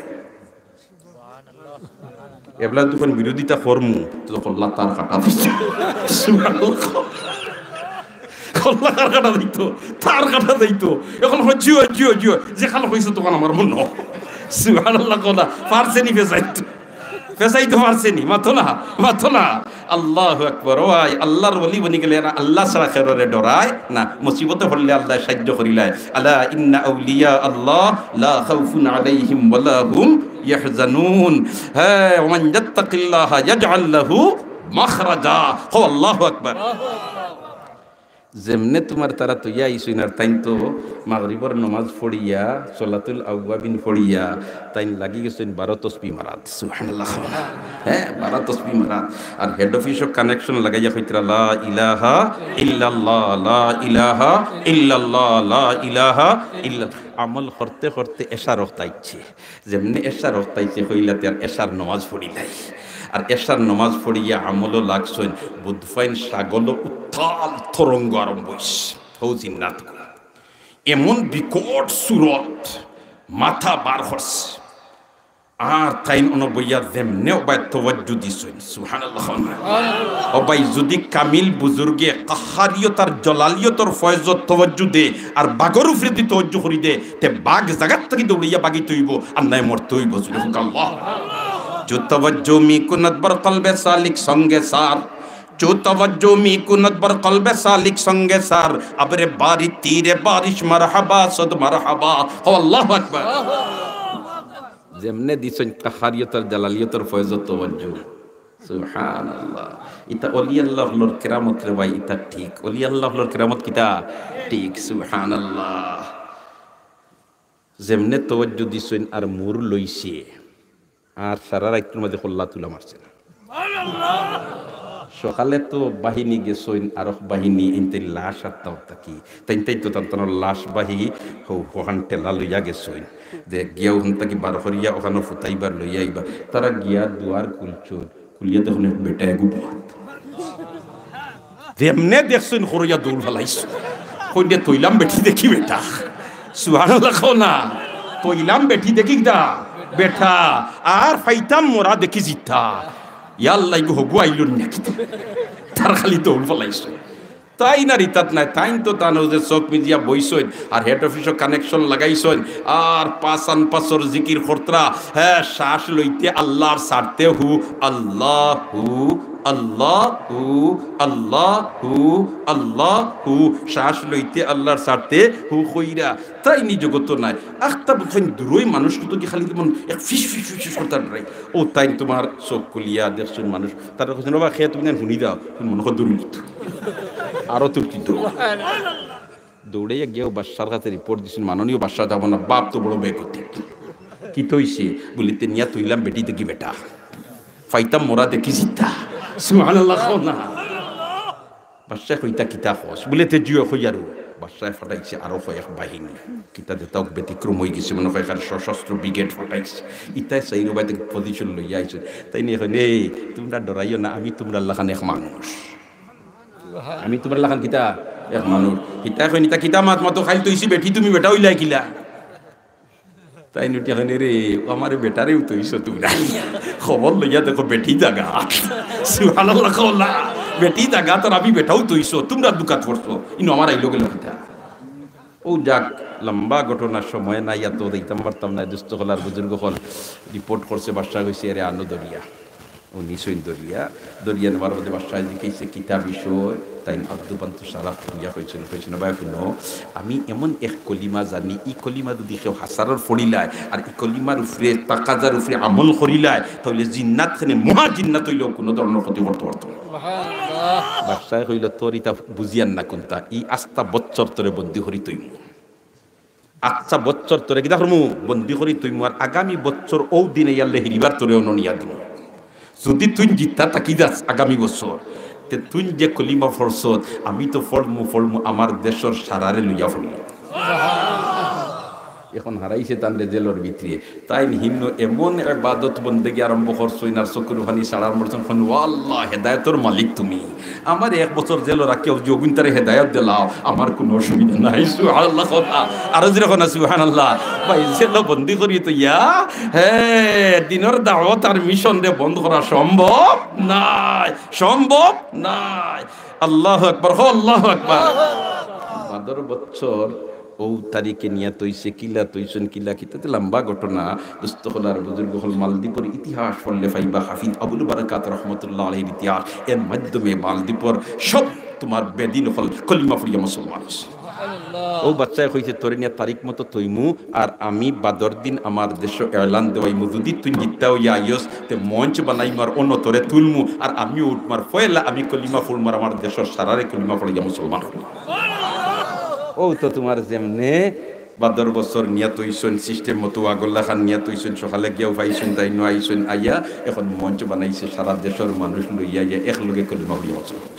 এবলা যখন বিরোধিতা ফরমু তখন লাতার কাটা দিচ্ছে কল্লা কাটা দিত তার কাটা দিত এখন জিও জিও জিও যেখানে হয়েছে তখন আমার মন সুবহানাল্লাহ কোনা পারছেনি ফেসাইতে পারছেনি মাথো না আল্লাহু আকবার ওয়াই আল্লাহর ওলি বনি গেলে আল্লাহ ছাড়া খেররে ডরায় না মুসিবতে পড়লে আল্লাহ সাহায্য করিলায় আলা ইন্না আউলিয়া আল্লাহ লা খাউফুন আলাইহিম ওয়ালা হুম ইয়াহজানুন হ্যাঁ ওমান ইয়াত্তাকিল্লাহ ইয়াজআল লাহু মাখরাজা হো আল্লাহু আকবার যেমনে তোমার তারা তৈয়া ইসুইনার তাইন তো মাগরিবর নমাজ পড়িয়া সলাতুল আউয়াবিন পড়িয়া তাইন লাগি গেছেন 12 তসবিহ মারাত সুবহানাল্লাহ হ্যাঁ 12 তসবিহ মারাত আর হেড অফিস কানেকশন লাগাইয়া কইতরা লা ইলাহা ইল্লাল্লাহ লা ইলাহা ইল্লাল্লাহ লা ইলাহা ইল্লা আমল করতে করতে এশা রক্তাইছে যেমনে এশা রক্তাইছে কইলাতে আর এশার নমাজ পড়িলাই আর এশার নমাজ পড়িয়া আমলও লাগছেন বুধফাইন সাগল উত্তাল তরঙ্গ আরম্ভ হইছে হৌ জিন্নাত এমন বিকট সুরত মাথা বার হচ্ছে আর তাইন অনবইয়া যেমনে অবাই তওয়াজ্জু দিছেন সুবহানাল্লাহ অবাই যদি কামিল বুজুর্গে কাহারিয়তার জলালিয়তর ফয়জত তওয়াজ্জু দে আর বাগর উপরে দি তওয়াজ্জু করি দে তে বাগ জায়গা থেকে দৌড়িয়া বাগি তৈব আর নাই মরতে হইব সুবহানাল্লাহ जो तवज्जो मी कुनत बर कल्बे सालिक संगे सार जो तवज्जो मी कुनत बर कल्बे सालिक संगे सार अबरे बारी तीरे बारिश मरहबा सद मरहबा हो अल्लाहु अकबर जेमने दिसन कहारियतर जलालियतर फयजत तवज्जो सुबहानाल्लाह इता ओली अल्लाह लोर किरामत रे भाई इता ठीक ओली अल्लाह लोर किरामत किता ठीक सुबहानाल्लाह जेमने तवज्जो दिसन आर मुर लइसे আর সারা রাইতের মধ্যে খোল্লা তুলা মারছে না সকালে তো বাহিনী গেছইন আর বাহিনী ইনতে লাশ আত্মা থাকি তাই তো তার লাশ বাহি ওখান টেলা লইয়া গেছইন যে গিয়া ওখান থাকি বার করিয়া ওখানে ফুটাইবার লইয়া আইবা তারা গিয়া দুয়ার খুলিয়া তখন বেটা এগুবা যেমনে দেখছইন খরিয়া দৌড় ফেলাইছ কইলে তৈলাম বেটি দেখি বেটা সুবহানাল্লাহ কও না তৈলাম বেটি দেখি দা বেটা আর ফাইতাম মোরা দেখি জিতা ইয়াল্লাই গো হবু আইলুন নাকি তার খালি দৌড় ফলাইছে তাই না রিতাত নাই তাই তো তানো যে চোখ মিজিয়া বইছইন আর হেড অফিসও কানেকশন লাগাইছইন আর পাঁচান পাঁচর জিকির খরতরা হ্যাঁ শ্বাস লইতে আল্লাহর সারতে হু আল্লাহু আল্লাহু আল্লাহু আল্লাহু শ্বাস লইতে আল্লাহর সারতে হু কইরা তাই নি জগত নাই আখতা বুঝেন দুরই মানুষ তো কি খালি মন এক ফিস ফিস ফিস করতার নাই ও তাই তোমার চোখ কুলিয়া দেখছুন মানুষ তার কইছেন বাবা খেয়ে তুমি শুনি দাও তুমি মন দৌড়িত আরো তুর্কি দৌড়ে গিয়েও বাদশার কাছে রিপোর্ট দিছেন মাননীয় বাদশা যাব না বাপ তো বড় বেগ করতে কি তৈছে বলিতে নিয়া তুইলাম বেটি দেখি বেটা ফাইতাম মোরা দেখি জিতা সুবহানাল্লাহ না বাদশা কইতা কিতা খস বলিতে জিও কইয়ারু বাদশা ফাটাইছে আরো কয়েক বাহিনী কিতা দেতাও ব্যতিক্রম হয়ে গেছে মনে হয় সশস্ত্র ব্রিগেড ফাটাইছে ইতাই সাইরো বাইতে পজিশন লইয়া আইছে তাই নিয়ে এই তোমরা ডরাইও না আমি তোমরা আল্লাহ খান এক মানুষ আমি তোমার লাখান কিতা এক মানুষ কিতা কই নিতা কিতা মাত মতো খাইল তৈছি বেটি তুমি বেটা হইলাই কিলা তাই নুটি এখন রে আমার বেটারেও তৈছ তুমি খবর লইয়া দেখো বেটি জাগা সুবহানাল্লাহ কওলা বেটি জাগা তোর আমি বেটাও তৈছ তোমরা দুকাত করছো ইনো আমার আইলো গেল কিতা ও যাক লম্বা ঘটনার সময় নাই এত দিতাম পারতাম না দুস্থ হলার বুজুর্গ হল রিপোর্ট করছে বাদশা কইছে রে আনো দরিয়া ও নিশ্চয় দরিয়া নেওয়ার মধ্যে বাদশাহ জিজ্ঞেসে কিতাব বিষয় তাই আব্দুবান্ত সারা ফুরিয়া হয়েছিল ভাই শুনো আমি এমন এক কলিমা জানি ই কলিমা যদি কেউ হাসারের ফড়িলায় আর ই কলিমার উপরে তাকাজার উপরে আমল করিলায় তাহলে জিন্নাত খানে মহা জিন্নাত হইলেও কোনো ধরনের ক্ষতি করতে পারত না বাদশাহ হইল তোর ইটা বুঝিয়ান না কোনটা ই আস্তা বচ্চর তোরে বন্দি করি তৈম আচ্ছা বচ্চর তোরে কিতা করমু বন্দি করি তৈম আর আগামী বচ্চর ও দিনে ইয়াল্লে হিরিবার তোরে অনিয়া দিব যদি তুই জিতা তাকি যাস আগামী বছর তে তুই যে কলিমা ফরছত আমি তো ফলমু আমার দেশের সারারে লইয়া ফেলি এখন হারাইছে তানরে জেলর ভিতরে তাই হিন্ন এমন ইবাদত বন্দেগী আরম্ভ করছই না চকুর পানি সাড়ার মরছেন ফোন আল্লাহ হেদায়তর মালিক তুমি আমার 1 বছর জেল রাখি যোগিন তারে হেদায়ত দিলাও আমার কোনো অসুবিধা নাই সুবহানাল্লাহ কথা আরো যেরকম সুবহানাল্লাহ ভাই জেল বন্দি করি তো ইয়া হ্যাঁ দিনের দাওয়াত আর মিশন রে বন্ধ করা সম্ভব নাই সম্ভব নাই আল্লাহু আকবার আল্লাহু আকবার বাদর বছর ও তারিখে নিয়ে তৈছে কিলা তৈছেন কিলা কিতাতে লম্বা ঘটনা দুস্থ হলার বুজুর্গ হল মালদ্বীপের ইতিহাস পড়লে পাইবা হাফিজ আবুল বারাকাত রহমতুল্লাহ আলাইহির ইতিহাস এর মাধ্যমে মালদ্বীপের সব তোমার বেদিন হল কলিমা পড়িয়া মুসলমান ও বাচ্চায় কইছে তোরে নিয়ে তারিখ মতো তৈমু আর আমি বাদর দিন আমার দেশ এলান দেওয়াইমু যদি তুই জিত্তাও ইয়াইস তে মঞ্চ বানাইমু আর অন্য তোরে তুলমু আর আমি উঠমার ফয়লা আমি কলিমা ফুলমার আমার দেশের সারারে কলিমা পড়িয়া মুসলমান ও তো তোমার যেমনে বাদর বছর নিয়া তৈছেন সিস্টেম মতো আগল্লা খান নিয়া তৈছেন সকালে গিয়েও পাইছেন তাই নো আইছেন আইয়া এখন মঞ্চ বানাইছে সারা দেশের মানুষ লইয়া ইয়া একলগে কলিমা পড়িয়া মুসলমান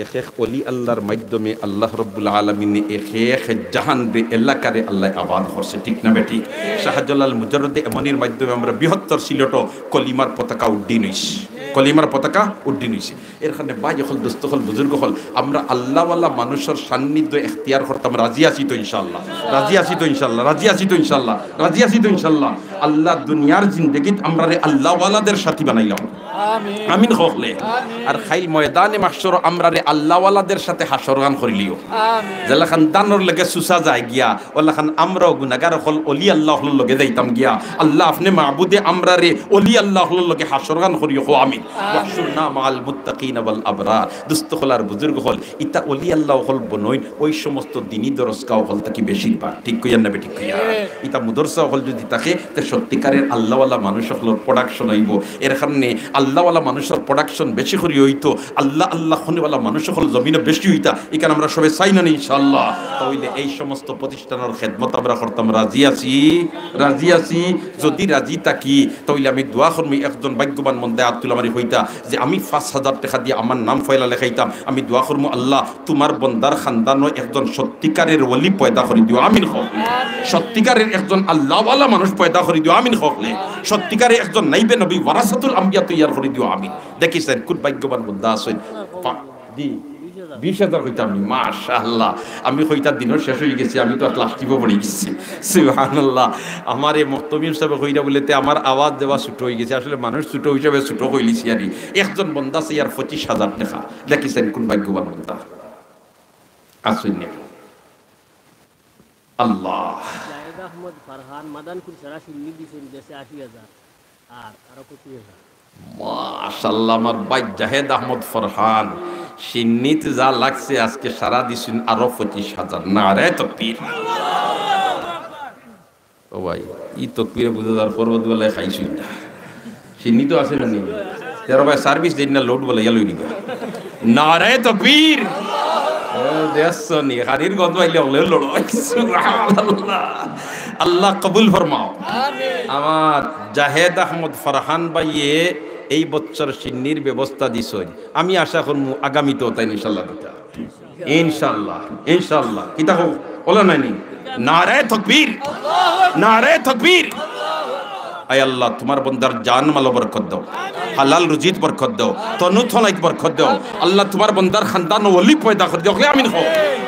এক এক অলি আল্লাহর মাধ্যমে আল্লাহ রব্বুল আলমিনে এক এক জাহান রে এলাকারে আল্লাহ আবাদ করছে ঠিক না বেঠিক শাহজালাল মুজাররদে এমনের মাধ্যমে আমরা বৃহত্তর সিলেট কলিমার পতাকা উড্ডীন হইছি কলিমার পতাকা উড্ডীন হইছে এখানে বাই হল দোস্ত হল বুজুর্গ হল আমরা আল্লাহওয়ালা মানুষের সান্নিধ্য এখতিয়ার করতাম রাজি আছি তো ইনশাআল্লাহ রাজি আছি তো ইনশাআল্লাহ রাজি আছি তো ইনশাআল্লাহ রাজি আছি তো ইনশাআল্লাহ আল্লাহ দুনিয়ার জিন্দেগিত আমরা রে আল্লাহওয়ালাদের সাথী বানাইলাম আমিন হকলে আর খাইল ময়দানে মাহশর আমরা রে আল্লাহওয়ালাদের সাথে হাসর গান করিলিও যেলা খান দানর লগে সুসা যায় গিয়া ওলা খান আমরাও গুনাহগার হল ওলি আল্লাহর লগে যাইতাম গিয়া আল্লাহ আপনি মাবুদে আমরা রে ওলি আল্লাহর লগে হাসর গান করিও কো আমিন ওয়াহশুরনা মাআল মুত্তাকিনা ওয়াল আবরার দুস্থ হলার বুজুর্গ হল ইতা ওলি আল্লাহ হল বনইন ওই সমস্ত দিনী দরসকাও হল তাকি বেশিরভাগ ঠিক কইয়া না বেঠিক কইয়া ইতা মুদরসা হল যদি থাকে তে সত্যিকারের আল্লাহওয়ালা মানুষ হল প্রোডাকশন হইব এর কারণে আল্লাহওয়ালা মানুষের প্রোডাকশন বেশি করি হইতো আল্লাহ আল্লাহ খনিওয়ালা মানুষ হল জমিনে বেশি হইতা এখানে আমরা সবাই চাই না ইনশাআল্লাহ তাহলে এই সমস্ত প্রতিষ্ঠানের খেদমত আমরা করতাম রাজি আছি যদি রাজি থাকি তাহলে আমি দোয়া করমি একজন ভাগ্যবান মন্দে আব্দুল আমারি হইতা যে আমি 5,000 টাকা দিয়ে আমার নাম ফয়লা লেখাইতাম আমি দোয়া করমু আল্লাহ তোমার বন্দার খানদানো একজন সত্যিকারের ওলি পয়দা করে দিও আমিন হক সত্যিকারের একজন আল্লাহওয়ালা মানুষ পয়দা করে দিও আমিন হকলে সত্যিকারের একজন নাইবে নবী ওয়ারাসাতুল আম্বিয়া তৈয়ার করে দিও আমিন দেখিছেন কোন ভাগ্যবান বন্দা আছেন জি 20,000 হইতাম মাশাআল্লাহ আমি হইতা দিনের শেষ হয়ে গেছি আমি তো লাস্টিপও পড়ে গেছি সুবহানাল্লাহ আমার এই মক্তমির সাহেব হইরা বলেতে আমার আওয়াজ দেওয়া ছোট হয়ে গেছে আসলে মানুষ ছোট হিসেবে ছোট হইলিছি আর একজন বন্দা আছে আর 25,000 টাকা দেখিছেন কোন ভাগ্যবান বন্দা আসুন আল্লাহ জায়েদ আহমদ ফারহান মাদানপুর সরাসরি দিয়েছেন দেশে 80,000 আর আরো 25,000 মাশাআল্লাহ আমার ভাই জাহেদ আহমদ ফরহান সিন্নিত যা লাগছে আজকে সারা দিছেন আরো 25,000 নারে তাকবীর ও ভাই ই তাকবীরে বুঝার পর্বত বলে খাইছি না সিন্নি তো আছে না নি তেরো ভাই সার্ভিস দেন না লোড বলে ইয়ালই নিবা নারে তাকবীর দেশনি হারির গন্ধ আইলে হলে লড়ো সুবহানাল্লাহ আল্লাহ কবুল ফরমাও আমিন আমার জাহেদ আহমদ ফরহান ভাইয়ে এই বছর সিন্নির ব্যবস্থা দিছই আমি আশা করমু আগামীতেও তাই ইনশাআল্লাহ ইনশাআল্লাহ কিতা হোক ওলা নাই নারে তাকবীর নারে তাকবীর আয় আল্লাহ তোমার বন্দার জান মাল বরকত দাও হালাল রুজিত বরকত দাও তনু থলাইত বরকত দাও আল্লাহ তোমার বন্দার খানদান ওলি পয়দা করে দাও আমিন হো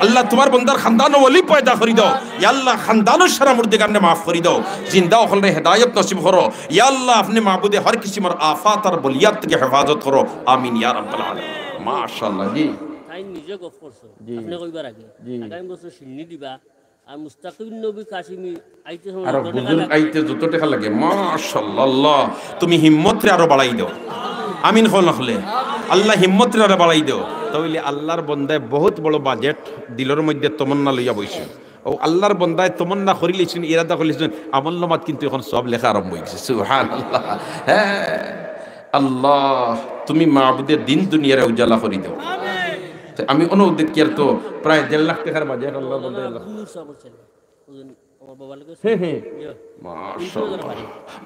আল্লাহ তোমার বন্দার খানদান ওলি পয়দা করে দাও ইয়া আল্লাহ খানদানো সারা মুর্দিগানে maaf করে দাও জিন্দা হলে হেদায়েত নসিব করো ইয়া আল্লাহ আপনি মাবুদে হর কিসিমর আফাত আর বলিয়াত থেকে হেফাজত করো আমিন ইয়া রাব্বাল আলামিন মাশাআল্লাহ জি তাই নিজে গফ করছো আপনি কইবার আগে আগামী বছর সিন্নি দিবা আর মুস্তাকিম নবী কাশিমি আইতে সময় আর বুজুর্গ আইতে যত টাকা লাগে মাশাআল্লাহ তুমি হিম্মতরে আরো বাড়াই দাও আমিন হল হলে আল্লাহ হিম্মতরে আরো বাড়াই দাও তাহলে আল্লাহর বন্দায় বহুত বড় বাজেট দিলের মধ্যে তমন্না লইয়া বইছে ও আল্লাহর বন্দায় তমন্না করিলেছেন ইরাদা করিলেছেন আমল নামাত কিন্তু এখন সব লেখা আরম্ভ হয়েছে সুবহানাল্লাহ হ্যাঁ আল্লাহ তুমি মাবুদের দিন দুনিয়ারে উজালা করে দাও আমি অনুদ্দিত কি আর তো প্রায় 1.5 লাখ টাকার বাজেট আল্লাহর বন্দায় মাশাআল্লাহ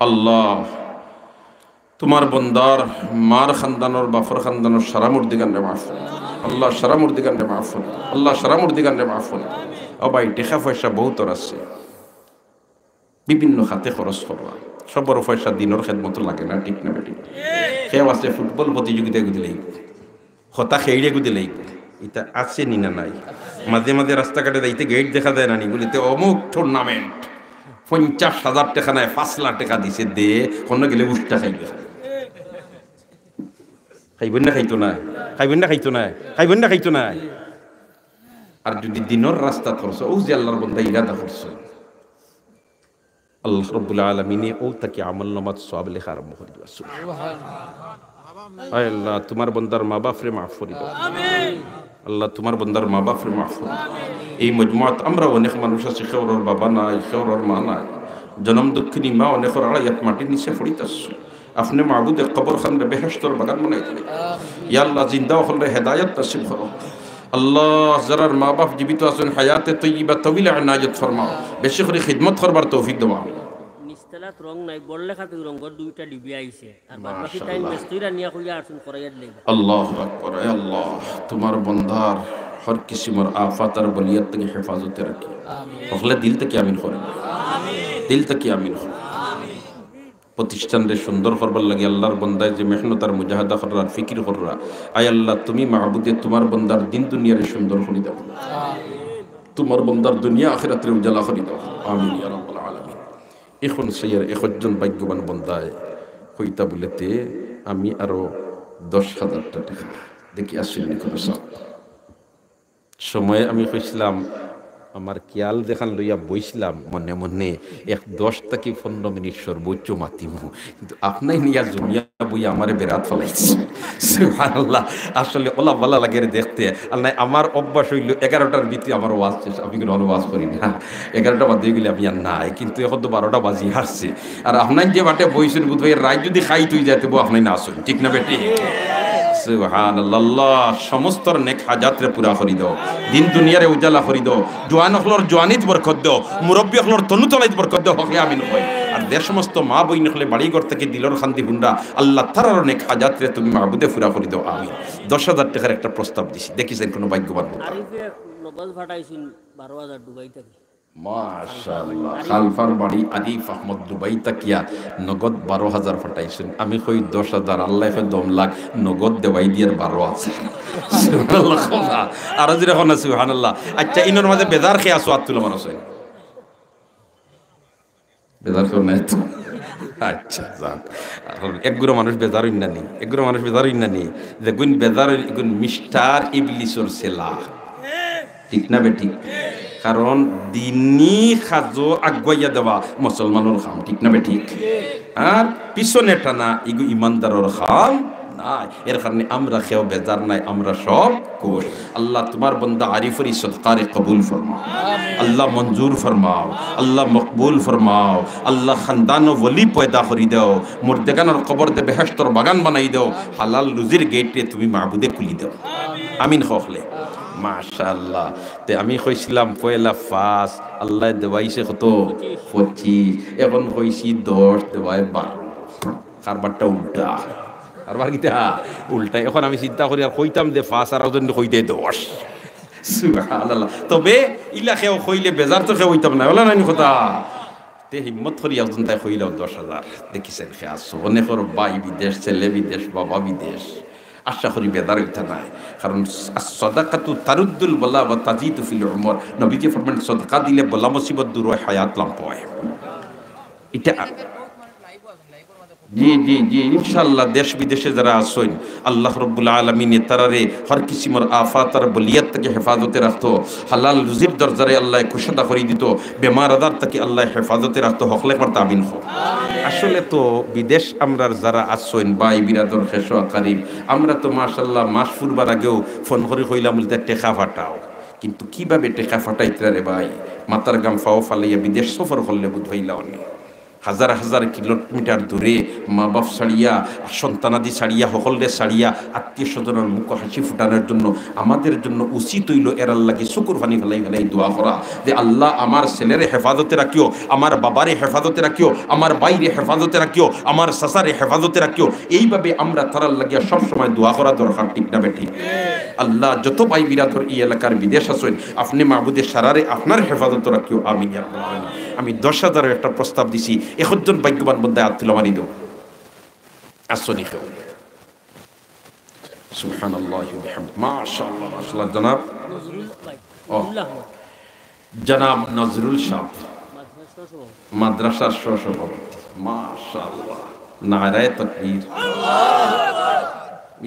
আল্লাহ তোমার বন্দার মার খানদানোর বাফর খানদানোর সারা মুর্দিগান রে মাফ আল্লাহ সারা মুর্দিগানরে মাফ করে দাও, আল্লাহ সারা মুর্দিগানরে মাফ করে দাও। ও ভাই টেকা পয়সা বহুত আছে, বিভিন্ন খাতে খরচ করবা, সবর পয়সা দিনের খেদমত লাগে না, ঠিক না বেটি? সেও আছে ফুটবল প্রতিযোগিতা গুদি লাগবে, হতা খেয়ে গুদি লাগবে, এটা আছে নি না নাই? মাঝে মাঝে রাস্তাঘাটে যাইতে গেট দেখা যায় না নি, বলিতে অমুক টুর্নামেন্ট 50,000 টাকা নাই 5 লাখ টাকা দিছে দে, কোনো গেলে উষ্টা খাইবে, খাইবেন না খাইতো না, খাইবেন না খাইতো না, খাইবেন না খাইতো না। আর যদি দিনের রাস্তা করছো, ও যে আল্লাহর বন্দা ইরাদা করছো, আল্লাহ রাব্বুল আলামিনে ও তাকে আমল নামাত সওয়াব লেখা আরম্ভ করে দিবা। আয় আল্লাহ তোমার বন্দার মা বাপরে মাফ করে দাও, আল্লাহ তোমার বন্দার মা বাপরে মাফ করে দাও। এই মজমাত আমরা অনেক মানুষ আছে, খেওরর বাবা নাই, খেওরর মা নাই, জনম দক্ষিণী মা অনেকের আড়াইয়াত মাটির নিচে পড়িতেছে। আপনি মাহবুদে কবর খানরে বেহেশতর বাগান বানাই দিলেন। ইয়া আল্লাহ জিন্দা হলে হেদায়েত নসিব করো। আল্লাহ যারার মা বাপ জীবিত আছেন হায়াতে তৈয়বা তওয়িলা ইনায়াত ফরমাও, বেশি করে খিদমত করবার তৌফিক দাও। নিস্তালাত রং নাই, বললে খাতে রঙর দুইটা ডিবি আইছে, আর বাদ বাকি টাইম মেস্তুইরা নিয়া কইয়া আসুন করাইয়া দিলে। আল্লাহু আকবার। হে আল্লাহ তোমার বন্দার হর কিসিমর আফাত আর বলিয়াত থেকে হেফাজতে রাখি, আমিন। দিল থেকে আমিন করেন, আমিন। দিল থেকে আমিন করেন। প্রতিষ্ঠানরে সুন্দর করবার লাগে আল্লাহর বন্দায় যে মেহনত আর মুজাহাদা করার ফিকির করা, আয় আল্লাহ তুমি মাহবুদে তোমার বন্দার দিন দুনিয়ারে সুন্দর করে দাও, তোমার বন্দার দুনিয়া আখিরাতের উজালা করে দাও, আমিন ইয়া রাব্বাল আলামিন। এখন সেইয়ার একজন ভাগ্যবান বন্দায় কইতা বলেতে আমি আরো 10,000 টাকা দেখি আসলে কোনো সময় আমি কইছিলাম আমার খেয়াল দেখান লইয়া বইছিলাম মনে মনে 10 থেকে 15 মিনিট সর্বোচ্চ মাতিমু, কিন্তু আপনাই নিয়া জমিয়া বই আমারে বেরাত ফলাইছে। সুবহানাল্লাহ, আসলে ওলা ভালো লাগে দেখতে। আল্লাহ আমার অভ্যাস হইল 11টার ভিতরে আমার ওয়াজ শেষ, আমি কিন্তু ওয়াজ করি না, 11টা বাজে গেলে আমি আর নাই, কিন্তু এখন তো 12টা বাজি আসছে। আর আপনার যে বাটে বইছেন বুধ ভাই রাত যদি খাই তুই যাইতে বো আপনাই না আসুন, ঠিক না বেটি? সুবহানাল্লাহ, সমস্ত নেক হাজাতরে পুরা করি দাও, দিন দুনিয়ারে উজালা করি দাও, জওয়ান হলর জওয়ানিত বরকত দাও, মুরব্বী হলর তনু তলাইত বরকত দাও, হকে আমিন কই। আর যে সমস্ত মা বইন হলে বাড়ি ঘর থেকে দিলর শান্তি হুন্ডা আল্লাহ তাআলার নেক হাজাতরে তুমি মাহবুদে পুরা করি দাও, আমিন। 10,000 টাকার একটা প্রস্তাব দিছি, দেখিছেন কোন ভাগ্যবান? আরিফে নগদ ফাটাইছেন 12,000 দুবাই থেকে। মাশাআল্লাহ, খালফার বাড়ি আরিফ আহমদ দুবাই তাকিয়া নগদ 12,000 ফাটাইছেন। আমি কই 10,000, আল্লাহ ফে দম লাখ নগদ দেওয়াই দিয়ার 12,000। সুবহানাল্লাহ, আর যদি এখন সুবহানাল্লাহ। আচ্ছা ইনোর মাঝে বেজার খেয়ে আসো আত্তুল মানুষ বেজার কেউ নাই তো? আচ্ছা যাক, একগুলো মানুষ বেজার ইন্নানি, একগুলো মানুষ বেজার ইন্নানি, যে গুণ বেজার গুণ মিস্টার ইবলিসর সেলা, ঠিক না বেটি? কারণ দিনী খাজো আগুয়াইয়া দেওয়া মুসলমানের খাম, ঠিক না বেটি? আর পিছনে টানা ইগু ইমানদারের খাম নাই। এর কারণে আমরা কেউ বেজার নাই, আমরা সব কোষ। আল্লাহ তোমার বন্দা আরিফরি সদকারে কবুল ফরমাও, আল্লাহ মঞ্জুর ফরমাও, আল্লাহ মকবুল ফরমাও, আল্লাহ খানদান ও ওলি পয়দা করি দাও, মুর্দেগানের কবর দে বেহেশতর বাগান বানাই দাও, হালাল রুজির গেটে তুমি মাহবুদে খুলি দাও, আমিন খোখলে। মাশাআল্লাহ। তে আমি কইছিলাম পয়লা 5, আল্লাহ দেওয়াইছে কত 25, এখন কইছি 10, দেওয়ায় 12। কারবারটা উল্টা, কারবার কিটা উল্টা। এখন আমি চিন্তা করি আর কইতাম যে 5 আর ওজন কইতে 10। সুবহানাল্লাহ। তবে ইলা খেও কইলে বেজার তো খেও হইতাম না, বলা নাই কথা। তে হিম্মত করি একজন তাই কইলাও 10,000। দেখিছেন খেয়াস অনেকের বাই বিদেশ, ছেলে বিদেশ, বাবা বিদেশ। আশা করি বেদার হইতে নাই, কারণ সাদাকাতু তারুদ্দুল বালা ওয়া তাজিদু ফিল উমর। নবীজি ফরমান সাদাকা দিলে বলা মুসিবত দূর হয়, হায়াত লম্বা হয়। এটা জি জি জি ইনশাআল্লাহ দেশ বিদেশে যারা আছেন আল্লাহ রাব্বুল আলামিন তারারে হর কিসিমর আফাত আর বলিয়াত থেকে হেফাজতে রাখতো, হালাল রুজির দরজারে আল্লাহ কুশাদা করে দিত, বেমার আজার থেকে আল্লাহ হেফাজতে রাখতো। হকলে করতে আমিন হোক। আসলে তো বিদেশ আমরা যারা আছেন ভাই বিরাদর খেসো কারিম, আমরা তো মাশাআল্লাহ মাস ফুরবার আগেও ফোন করে কইলাম বলতে টেকা ফাটাও, কিন্তু কিভাবে টেকা ফাটাইতে রে ভাই? মাতার গাম ফাও ফালাইয়া বিদেশ সফর করলে বুধ হইলা অনেক হাজার হাজার কিলোমিটার দূরে মা বাপ ছাড়িয়া সন্তানাদি ছাড়িয়া সকলরে ছাড়িয়া আত্মীয় স্বজনের মুখ হাসি ফুটানোর জন্য আমাদের জন্য উচিত হইল এর আল্লাহকে শুকুর ফানি ফেলাই ফেলাই দোয়া করা যে আল্লাহ আমার ছেলেরে হেফাজতে রাখিও, আমার বাবারে হেফাজতে রাখিও, আমার বাইরে হেফাজতে রাখিও, আমার সাসারে হেফাজতে রাখিও। এইভাবে আমরা তারার লাগিয়া সবসময় দোয়া করা দরকার, ঠিক না বেঠি? আল্লাহ যত ভাই বিরাধর এই এলাকার বিদেশ আছেন আপনি মাহবুদের সারারে আপনার হেফাজত রাখিও, আমিন ইয়া রাব্বাল আলামিন। আমি 10,000 একটা প্রস্তাব দিছি, 1জন ভাগ্যবান বন্ধা আত্মীয় মারি দেব আসনি কেউ। সুবহানাল্লাহি ওয়া বিহামদিহি, মাশাআল্লাহ মাশাআল্লাহ। জনাব জনাব নজরুল শাহ মাদ্রাসার সহসভাপতি, মাশাআল্লাহ, নারায়ে তাকবীর।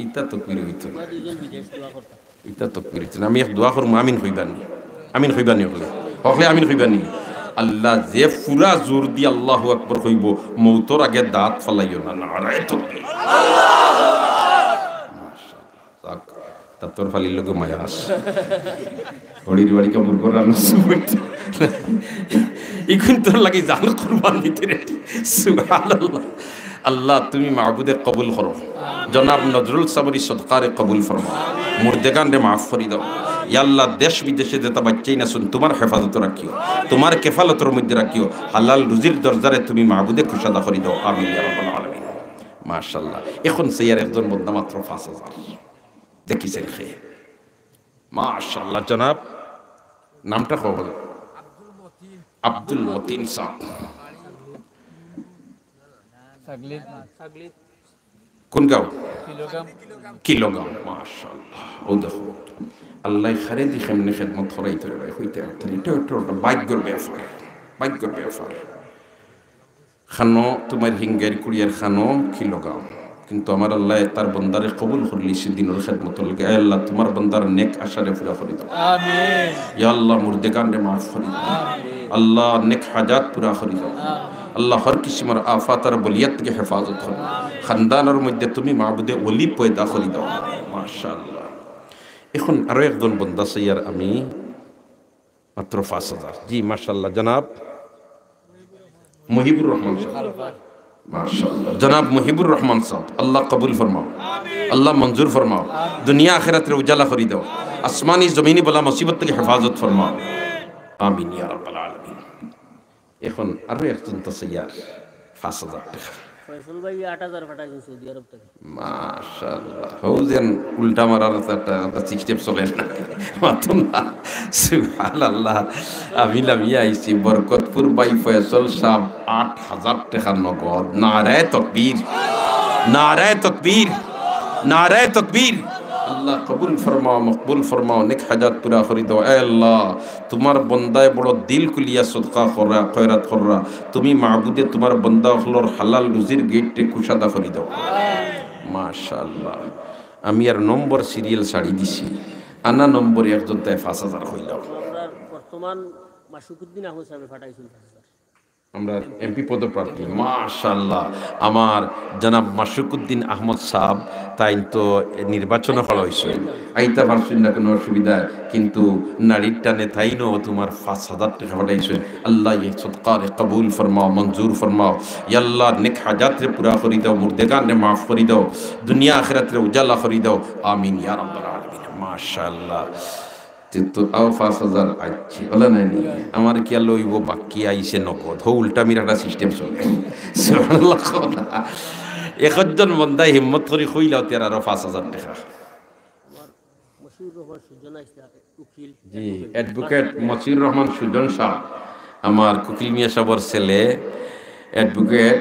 ইতা তাকবীর হইতো না, ইতা তাকবীর হইতো না। আমি এক দোয়া করব, আমিন হইবানি, আমিন হইবানি, হলে হলে আমিন হইবানি। আল্লাহ যে পুরা জোর দিয়ে আল্লাহু আকবার কইব, মৌতর আগে দাঁত ফালাইও না, নারায়ে তাকবীর। মাশাআল্লাহ, তা তোর ফালির লোক মায়া আস হড়ির বাড়ি কাপড় করা এখন তোর লাগে জান কুরবান দিতে রেডি। সুবহানাল্লাহ। আল্লাহ তুমি মাহবুদের কবুল করো, জনাব নজরুল সাবরি সদকারে কবুল ফরমাও, মুর্দেগানরে মাফ করি দাও। ইয়া আল্লাহ দেশ বিদেশে যেটা বাচ্চাই না শুন তোমার হেফাজত রাখিও, তোমার কেফালতের মধ্যে রাখিও, হালাল রুজির দরজারে তুমি মাহবুদে খুশাদা করি দাও, আমিন ইয়া রাব্বাল আলামিন। মাশাআল্লাহ। এখন সেইয়ার একজন বন্ধা মাত্র 5,000 দেখিছেন খেয়ে, মাশাআল্লাহ। জনাব নামটা খবর আব্দুল মতিন সাহেব, কোন গাঁও? কিলোগাঁও। মাশাআল্লাহ। ও দেখো আল্লাহ খারে দি কেমনে খেদমত করাইতে হইতে এটা একটা ভাগ্যের ব্যাপার, ভাগ্যের ব্যাপার। খানো তোমার হিঙ্গের কুড়িয়ার খানো কিলোগাঁও, কিন্তু আমার আল্লাহ তার বন্দারে কবুল করলি সেদিনের খেদমত লাগে। আল্লাহ তোমার বন্দার নেক আশারে পুরা করে দাও, আমিন। ইয়া আল্লাহ মুর্দেগানরে মাফ করে দাও, আল্লাহ নেক হাজাত পুরা করে দাও, আল্লাহ হর কিসিমের আফাত আর বলিয়াত থেকে হেফাজত করো, খানদানের মধ্যে তুমি মাহবুদে ওলি পয়দা করে দাও, মাশাআল্লাহ। এখন আরো একজন বন্দা সাইয়ার আমি মাত্র 5,000। জি মাশাআল্লাহ। জনাব মুহিবুর রহমান সাহেব, মাশাআল্লাহ। জনাব মুহিবুর রহমান সাহেব, আল্লাহ কবুল ফরমাও, আল্লাহ মঞ্জুর ফরমাও, দুনিয়া আখিরাতের উজালা করে দাও, আসমানি জমিনি বলা মুসিবত থেকে হেফাজত ফরমাও, আমিন ইয়া রাব্বাল আলামিন। এখন আরো একজন তো সাইয়ার 5,000 টাকা, ফয়সাল ভাই 8,000 পাঠাইছেন সৌদি আরব থেকে, মাশাআল্লাহ। হউজেন উল্টা মারার একটা সিস্টেম চলে না মাতুন না, সুবহানাল্লাহ। আমি আইছি বরকতপুর ভাই ফয়সাল সাহেব 8,000 টাকা নগদ। নারায়ে তাকবীর, নারায়ে তাকবীর, নারায়ে তাকবীর। আল্লাহ কবুল ফরমাও, মকবুল ফরমাও, নেক হাজাত পুরা করে দাও। এ আল্লাহ তোমার বন্দায় বড় দিল কুলিয়া সদকা করা খয়রাত করা, তুমি মাহবুদে তোমার বন্দা হলর হালাল রুজির গেটে কুশাদা করে দাও, মাশাআল্লাহ। আমি আর নম্বর সিরিয়াল ছাড়ি দিছি, আনা নম্বরে একজন তাই 5,000 হইলাম। আমরা বর্তমান মাসুকুদ্দিন আহমদ সাহেব পাঠাইছেন, আমরা এমপি পদপ্রার্থী, মাশাআল্লাহ। আমার জনাব মাসুকুদ্দিন আহমদ সাহেব তাই তো নির্বাচনে ফল হয়েছে, আইতা পারছেন না কোনো অসুবিধা, কিন্তু নারীর টানে তাইনো তোমার 5,000 টাকা পাঠাইছে। আল্লাহ এই সদকারে কবুল ফরমাও, মঞ্জুর ফরমাও। ইয়া আল্লাহ নেক হাজাতরে পুরা করে দাও, মুর্দেগানরে মাফ করে দাও, দুনিয়া আখিরাতরে উজালা করে দাও, আমিন ইয়া রাব্বাল আলামিন। মাশাআল্লাহ। তো আও 5,000 আইছি বলে নাই, আমার কি আর লইব বাকি আইছে নগদ। হো উল্টা মিরাটা সিস্টেম চলে, সুবহানাল্লাহ। একজন বন্দাই হিম্মত করে কইলাও তের আরো 5,000 টাকা। জি অ্যাডভোকেট মসিউর রহমান সুজন সাহেব, আমার কুকিল মিয়া সাহেবের ছেলে অ্যাডভোকেট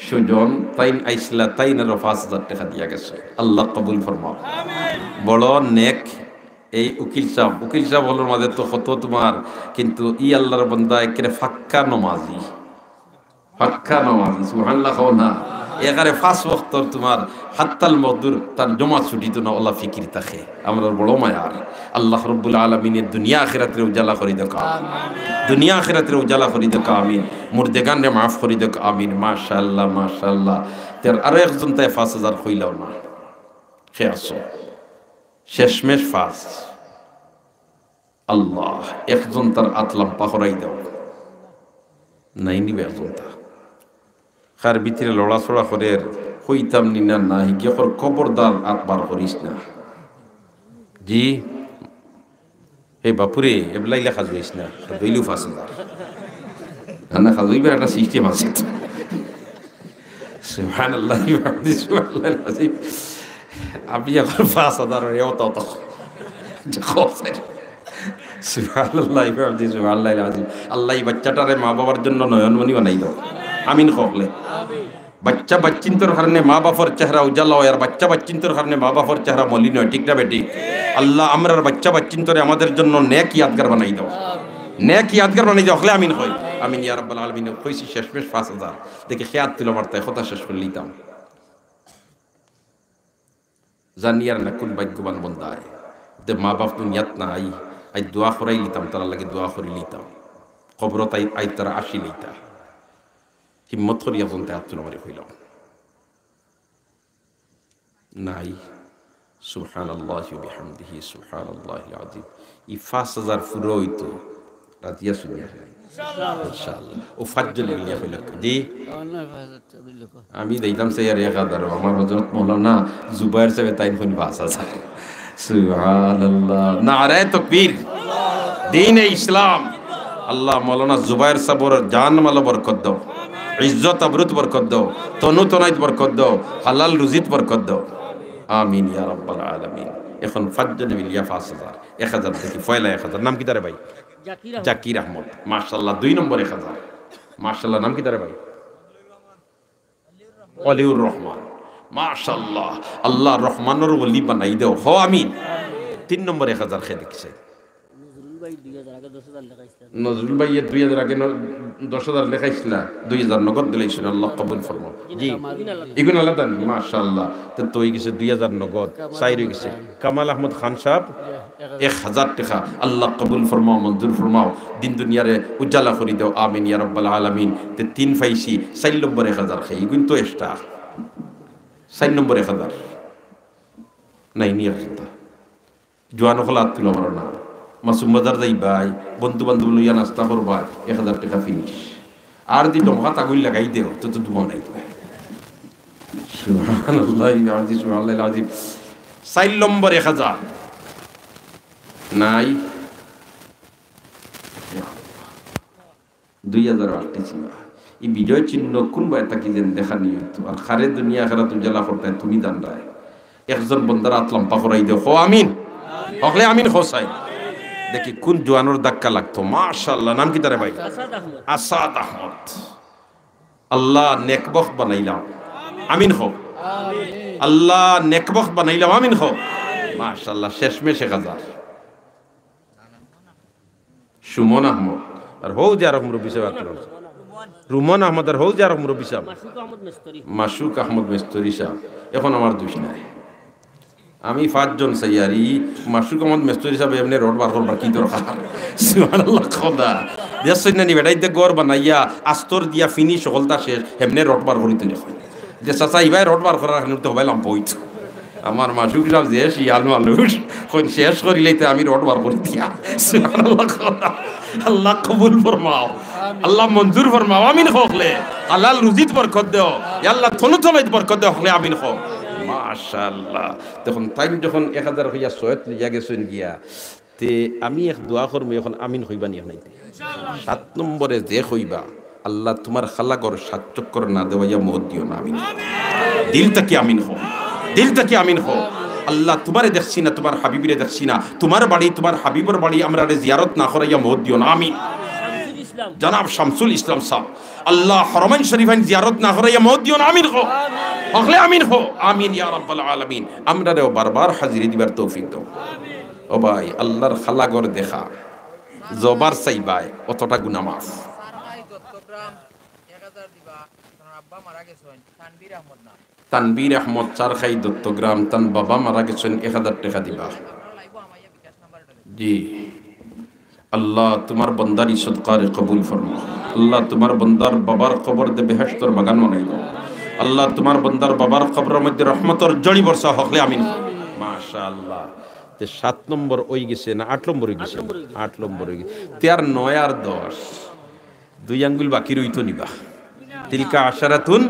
সুজন, তাইন আইসলা তাইন আরো 5,000 টাকা দিয়া গেছে। আল্লাহ কবুল ফরমাও, বড় নেক এই উকিল সাহেব হলোর মাঝে তো কত তোমার, কিন্তু ই আল্লাহর বান্দা একেবারে ফাক্কা নমাজি, ফাক্কা নমাজি, সুবহানাল্লাহ। খাও না একারে 5 ওয়াক্ত তোমার হাত্তাল মদুর তার জমা ছুটি তো না ওলা ফিকির থাকে। আমরা বড় মায়ার আল্লাহ রাব্বুল আলামিনের দুনিয়া আখিরাতের উজালা করে দাও, দুনিয়া আখিরাতের উজালা করে দাও, আমিন। মুর্দেগানরে মাফ করে দাও, আমিন। মাশাআল্লাহ মাশাআল্লাহ। তার আরো একজন তাই 5,000 কইলাও না, সে আসো শেষমেশ 5। আল্লাহ একজন তার আতলাম পাহরাই দাও, নাই নিবে একজন তা খার ভিতরে লড়াচড়া করে হইতাম নি না না হিগে খবরদার আতবার করিস না জি হে বাপুরে এবলাই লেখা যাইস না দইলু 5,000 না খাজইবার একটা সিস্টেম আছে সুবহানাল্লাহ সুবহানাল্লাহ আজিম আমি এখন 5,000 এও তো সুবহানাল্লাহ সুবহানাল্লাহ আজিম আল্লাহ এই বাচ্চাটারে মা বাবার জন্য নয়নমণি বানাই দাও আমিন কবলে বাচ্চা বাচ্চিন্তর কারণে মা বাবার চেহারা উজালা হয় আর বাচ্চা বাচ্চিন্তর কারণে মা বাবার চেহারা মলিন হয় ঠিক না বেটি আল্লাহ আমরার বাচ্চা বাচ্চিন্তরে আমাদের জন্য নেক ইয়াদগার বানাই দাও নেক ইয়াদগার বানাই দাও হলে আমিন হয় আমিন ইয়া রাব্বাল আলামিন কইছি শেষমেশ 5,000 দেখে খেয়াত তুলো মারতে কথা শেষ করে লিতাম জানিয়ার না কোন ভাগ্যবান বন্দায় তে মা বাপ দুনিয়াত না আই দোয়া করাই লিতাম তারা লাগে দোয়া করে লিতাম কবরত আই তারা আসি লিতা হিম্মত করিয়া বলতে হাত তুলো মারি হইলাম নাই সুবহানাল্লাহি ওয়া বিহামদিহি সুবহানাল্লাহিল আযীম ই 5,000 ফুরো হইতো রাতিয়া শুনিয়া ইনশাআল্লাহ ও ফাজ্জল লিয়া হইল জি আমি দেইতাম সে আর 1000 আমার হযরত মাওলানা জুবায়ের সাহেব তাইন কোন 5,000 সুবহানাল্লাহ নারে তাকবীর দ্বীন ইসলাম আল্লাহ মাওলানা জুবায়ের সাহেবের জান মাল বরকত দাও ইজ্জত আবরুত বরকত দাও তনু তনাইত বরকত দাও হালাল রুজিত বরকত দাও আমিন ইয়া রাব্বাল আলামিন এখন ফাজ্জল লিয়া 5,000 1000 থেকে ফয়লা 1000 নাম কি তারে ভাই জাকির আহমদ মাশাআল্লাহ 2 নম্বর 1000 মাশাআল্লাহ নাম কি তারে ভাই ওয়ালিউর রহমান মাশাআল্লাহ আল্লাহ রহমানের ওলি বানাই দাও হো আমিন 3 নম্বর 1000 খেয়ে দেখছে নজরুল ভাই 2000 আগে 10,000 লেখাইছিল 2000 নগদ দিলাইছিল আল্লাহ কবুল ফরমাও জি ইগুন আল্লাহ দান মাশাআল্লাহ তো হই গেছে 2000 নগদ চাই হই গেছে কামাল আহমদ খান সাহেব 1000 টাকা আল্লাহ কবুল ফরমাও মঞ্জুর ফরমাও দিন দুনিয়ারে উজালা করি দাও আমিন ইয়া রাব্বাল আলামিন তে 3 ফাইসি 4 নম্বর 1000 খাই ইগুন তো এক্সট্রা 4 নম্বর 1000 নাই নিয়া চিন্তা জোয়ান হল আত্মীয় আমার না মাসুম বাজার যাই ভাই বন্ধু বান্ধব লইয়া নাস্তা করবা 1000 টাকা ফিনিশ আর দি ডমকা তাগুল লাগাই দেও তো তো দুয়া নাই সুবহানাল্লাহ আযীম সুবহানাল্লাহ আযীম 4 নম্বর 1000 নাই 2000 আসতেছি এই ভিডিও চিহ্ন কোন ভাই তাকি যেন দেখা নিয়ে তো আর খারে দুনিয়া আখিরাত উজালা করতে তুমি দান রায় একজন বন্দার আতলাম পাকড়াই দেও হো আমিন হকলে আমিন হোসাই দেখি কোন জওয়ানোর ধাক্কা লাগতো মাশাআল্লাহ নাম কি তারে ভাই আসাদ আহমদ আল্লাহ নেকবখ বানাইলাম আমিন হো আল্লাহ নেকবখ বানাইলাম আমিন হো মাশাআল্লাহ শেষমেশ 1000 সুমন আহমদ আর হো যার মুরব্বি সাহেব রুমন আহমদ আর হো যার মুরব্বি সাহেব মাসুক আহমদ মিস্ত্রি সাহেব এখন আমার দোষ নাই আমি 5 জন সাইয়ারি মাসুক আহমদ মিস্ত্রি সাহেব এমনি রোড বার করবার কি দরকার সুবহানাল্লাহ খোদা দেশনা নি বেড়াইতে গর বানাইয়া আস্তর দিয়া ফিনিশ হলতা শেষ এমনি রোড বার করিতে দেখো যে চাচা ইবাই রোড বার করার রাখনি তো হবাইলাম পইত আমার মাসুক সাহেব যে শিয়াল মানুষ কোন শেষ করিলেতে আমি রোড বার করি দিয়া সুবহানাল্লাহ খোদা আল্লাহ কবুল ফরমাও আল্লাহ মঞ্জুর ফরমাও আমিন হকলে হালাল রুজিত বরকত দাও ইয়া আল্লাহ থনু থনাইত বরকত দাও হকলে আমিন হক মাশাআল্লাহ তখন টাইম যখন 1000 হইয়া 100 লিয়া গেছেন গিয়া তে আমি এক দোয়া করব এখন আমিন হইবা নি নাইতে ইনশাআল্লাহ 7 নম্বরে যে হইবা আল্লাহ তোমার খালা গর 7 চক্কর না দেওয়া মত দিও না আমিন দিল থেকে আমিন হও দিল থেকে আমিন হও আল্লাহ তোমারে দেখছি না তোমার হাবিবিরে দেখছি না তোমার বাড়ি তোমার হাবিবের বাড়ি আমরা জিয়ারত না করাইয়া মত দিও না আমিন জনাব শামসুল ইসলাম সাহেব আল্লাহ হরমাইন শরীফাইন জিয়ারত না করাইয়া মত দিও না আমিন হও হকলে আমিন হো আমিন ইয়া রাব্বাল আলামিন আমরাও বারবার হাজিরি দিবার তৌফিক দাও ও ভাই আল্লাহর খালা ঘর দেখা জবার চাইবাই অতটা গুনাহ মাফ চট্টগ্রাম 1000 দিবা তোমার আব্বা মারা গেছেন তানবীর আহমদ চারখাই চট্টগ্রাম তান বাবা মারা গেছেন 1000 টাকা দিবা জি আল্লাহ তোমার বান্দার সদকারে কবুল ফরমাও আল্লাহ তোমার বান্দার বাবার কবর দে বেহেশতের বাগান বানাই দাও আল্লাহ তোমার বান্দার বাবার কবরের মধ্যে রহমতের জড়ি বর্ষা হকলে আমিন মাশাআল্লাহ তে 7 নম্বর ওই গেছে না 8 নম্বর হই গেছে 8 নম্বর হই গেছে 9 আর 10 দুই আঙ্গুল বাকি রইতো নিবা তিলকা আশারাতুন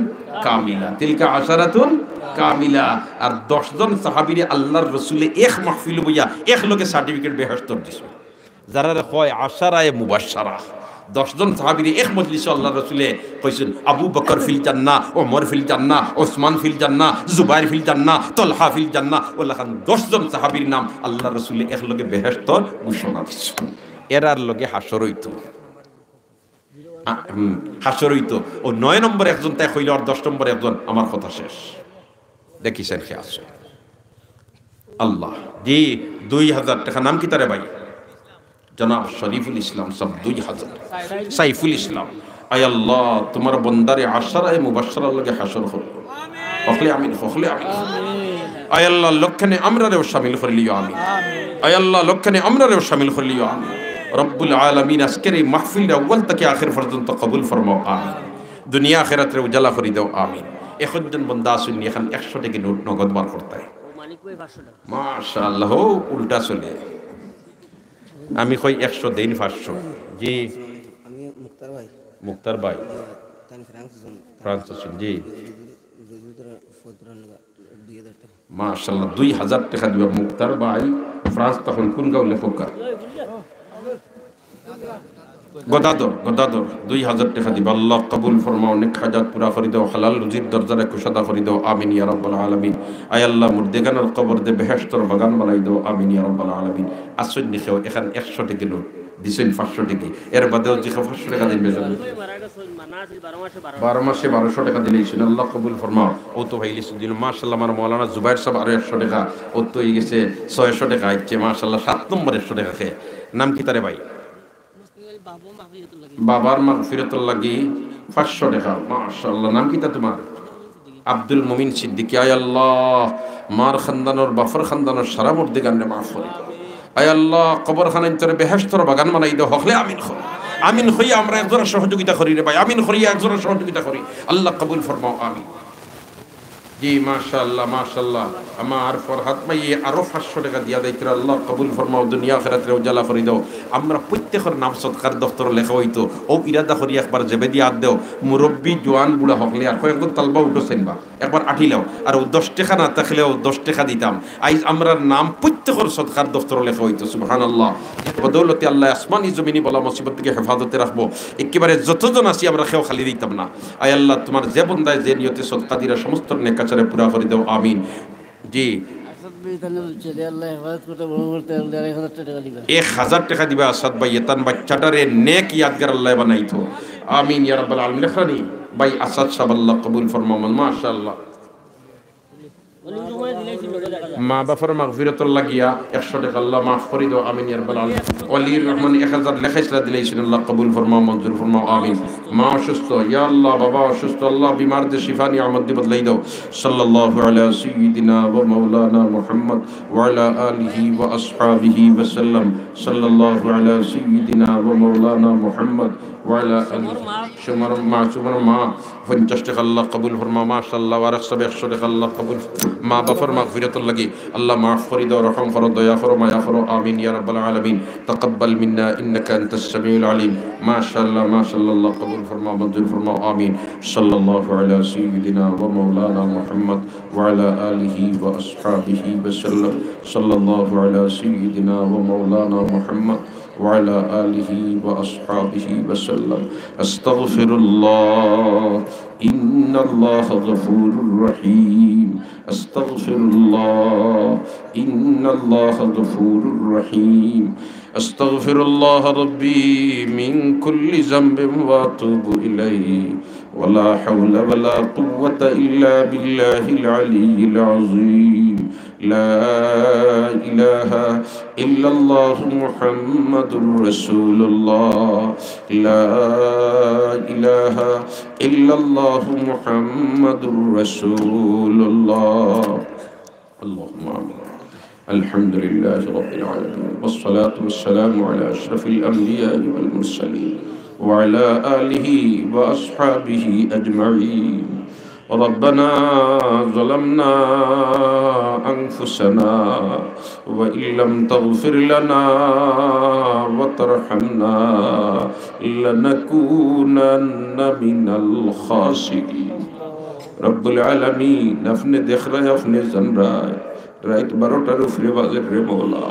কামিলা, তিলকা আশারাতুন কামিলা। আর 10 জন সাহাবীরে আল্লাহর রাসূলে এক মাহফিল বইয়া এক লগে সার্টিফিকেট বেহেশতর দিছে। যারা কয় আশারায়ে মুবাশশারা, 10 জন সাহাবীরে এক মজলিসে আল্লাহ রাসূলে কইছেন আবু বকর ফিল জান্নাহ, ওমর ফিল জান্নাহ, ওসমান ফিল জান্নাহ, জুবাইর ফিল জান্নাহ, তালহা ফিল জান্নাহ। ওলা খান 10 জন সাহাবীর নাম আল্লাহ রাসূলে এক লগে বেহেশতর ঘোষণা দিছে। এরার লগে হাসর হইতো, হাসর হইতো। ও 9 নম্বর একজন তাই কইল আর 10 নম্বর একজন, আমার কথা শেষ। দেখিছেন কে আছে আল্লাহ। জি 2000 টাকা। নাম কি তারে ভাই? জনাব শরীফুল ইসলাম সব 2000। সাইফুল ইসলাম। আয় আল্লাহ তোমার বন্দারে আশারায়ে মুবাশশারার লগে হাসর করো। ওখলে আমিন, ওখলে আমিন। আয় আল্লাহ লক্ষণে আমরারেও শামিল করে লিও আমিন। আয় আল্লাহ লক্ষণে আমরারেও শামিল করে লিও আমিন। রব্বুল আলামিন আজকের এই মাহফিল আউয়াল থেকে আখির পর্যন্ত কবুল ফরমাও আমিন। দুনিয়া আখিরাতে উজালা করে দাও আমিন। একজন বান্দা আসুন এখন 100 টাকা নোট নগদ বার করতে হয়। মাশাআল্লাহ উল্টা চলে। আমি কই 100 দেন 500। জি আমি মুক্তার ভাই। মুক্তার ভাই তান ফ্রান্স জি 2000 টাকা। মাশাআল্লাহ 2000 টাকা দিবা মুক্তার ভাই ফ্রান্স। তখন কোন গাঁও লেখক? গদাদর, গদাদর 2000 টাকা দিবা। আল্লাহ কবুল ফরমাও, অনেক হাজাত পুরা করে দাও, হালাল রুজির দরজারে কুশাদা করে দাও আমিন ইয়া রাব্বাল আলামিন। আয় আল্লাহ মুর্দেগানের কবর দে বেহেশতর বাগান বানাই দাও আমিন ইয়া রাব্বাল আলামিন। আসুন নিখেও এখান 100 টাকা নোট দিছেন 500 টাকা। এর বাদেও যে 500 টাকা দিন বেজান 12 মাসে 1200 টাকা দিলেছেন। আল্লাহ কবুল ফরমাও। ও তো ভাই লিস্ট দিল মাশাআল্লাহ। আমার মাওলানা জুবাইর সাহেব আরো 100 টাকা। ও তো হয়ে গেছে 600 টাকা আইছে মাশাআল্লাহ। 7 নম্বর 100 টাকা খে। নাম কি তারে ভাই? বাবার মাগফিরাতুল লাগি 500 টাকা মাশাআল্লাহ। নাম কি তা তোমার? আব্দুল মুমিন সিদ্দিকী। আয় আল্লাহ মার খানদানোর বাফর খানদানোর সারা মুর্দেগানে মাফ করে দাও। আয় আল্লাহ কবরখানার ভিতরে বেহেশতর বাগান বানাই দাও। হকলে আমিন কর। আমিন হইয়া আমরা একজনের সহযোগিতা করি রে ভাই। আমিন করিয়া একজনের সহযোগিতা করি। আল্লাহ কবুল ফরমাও আমিন। জি মাশাআল্লাহ মাশাআল্লাহ। আমার ফরহাদ ভাই আরো 500 টাকা দিয়া দাইতরা। আল্লাহ কবুল ফরমাও, দুনিয়া আখিরাতে উজালা করে দাও। আমরা প্রত্যেকের নাম সদকার দফতর লেখা হইতো। ও ইরাদা করি একবার জেবে দিয়া দেও মুরব্বী জোয়ান বুড়া হকলে আর কয়েকজন তালবা উঠছেন বা একবার আঠিলাও আর 10 টাকা না থাকলেও 10 টাকা দিতাম। আইজ আমরার নাম প্রত্যেকের সদকার দফতর লেখা হইতো। সুবহানাল্লাহ। বদৌলতে আল্লাহ আসমানি জমিনি বলা মুসিবত থেকে হেফাজতে রাখবো। একেবারে যতজন আছি আমরা কেউ খালি দিতাম না। আয় আল্লাহ তোমার যে বন্দায় যে নিয়তে সদকা দিরা সমস্ত নেকাচারে পুরা করে দাও আমিন। জি 1000 টাকা দিবা আসাদ ভাই। এতান বাচ্চাটারে নেক ইয়াদগার আল্লাহ বানাইতো আমিন ইয়া রাব্বাল আলামিন। লেখানি ভাই আসাদ সাহেব আল্লাহ কবুল ফরমাও মাশাআল্লাহ। মা বাবার মাগফিরাতুল লাগিয়া 100 টাকা আল্লাহ মাফ করে দাও আমিন ইয়া রাব্বাল আলামিন। ওয়ালির রহমান 1000 লেখাইছলা দিলেছেন আল্লাহ কবুল ফরমাও মঞ্জুর ফরমাও আমিন। মা অসুস্থ ইয়া আল্লাহ, বাবা অসুস্থ আল্লাহ, বিমারদের শিফা নিয়ামত দিয়ে বদলাই দাও। সাল্লাল্লাহু আলা সাইয়্যিদিনা ওয়া মাওলানা মুহাম্মদ ওয়া আলা আলিহি ওয়া আসহাবিহি ওয়া সাল্লাম। সাল্লাল্লাহু আলা সাইয়্যিদিনা ওয়া মাওলানা মুহাম্মদ ওয়া আলা আলিহি সুমার মা 50 টাকা আল্লাহ কবুল ফরমাও মাশাআল্লাহ। আর 100 টাকা আল্লাহ কবুল। মা বাবার মাগফিরাতুল লাগি আল্লাহ মাফ করে দাও, রহম করো, দয়া করো, মায়া করো আমিন ইয়া রাব্বাল আলামিন। তাকাব্বাল মিন্না ইন্নাকা আনতাস সামিউল আলিম। মাশাআল্লাহ মাশাআল্লাহ আল্লাহ কবুল ফরমাও মঞ্জুর ফরমাও আমিন। সাল্লাল্লাহু আলা সাইয়্যিদিনা ওয়া মাওলানা মুহাম্মদ ওয়া আলা আলিহি ওয়া আসহাবিহি ওয়া সাল্লাম। সাল্লাল্লাহু আলা সাইয়্যিদিনা ওয়া মাওলানা মুহাম্মদ وعلى آله وأصحابه وسلم. أستغفر الله إن الله غفور رحيم. أستغفر الله إن الله غفور رحيم. أستغفر الله ربي من كل ذنب وأتوب إليه ولا حول ولا قوة إلا بالله العلي العظيم. لا إله إلا الله محمد رسول الله. لا إله إلا الله محمد رسول الله. اللهم آمين. الحمد لله رب العالمين والصلاة والسلام على أشرف الأنبياء والمرسلين وعلى آله وأصحابه أجمعين. ربنا ظلمنا أنفسنا وإن لم تغفر لنا وترحمنا لنكونن من الخاسرين রব্বুল আলামিন আপনি দেখ রায় আপনি জান রায় রাইট 12টার উপরে বাজে রে মওলা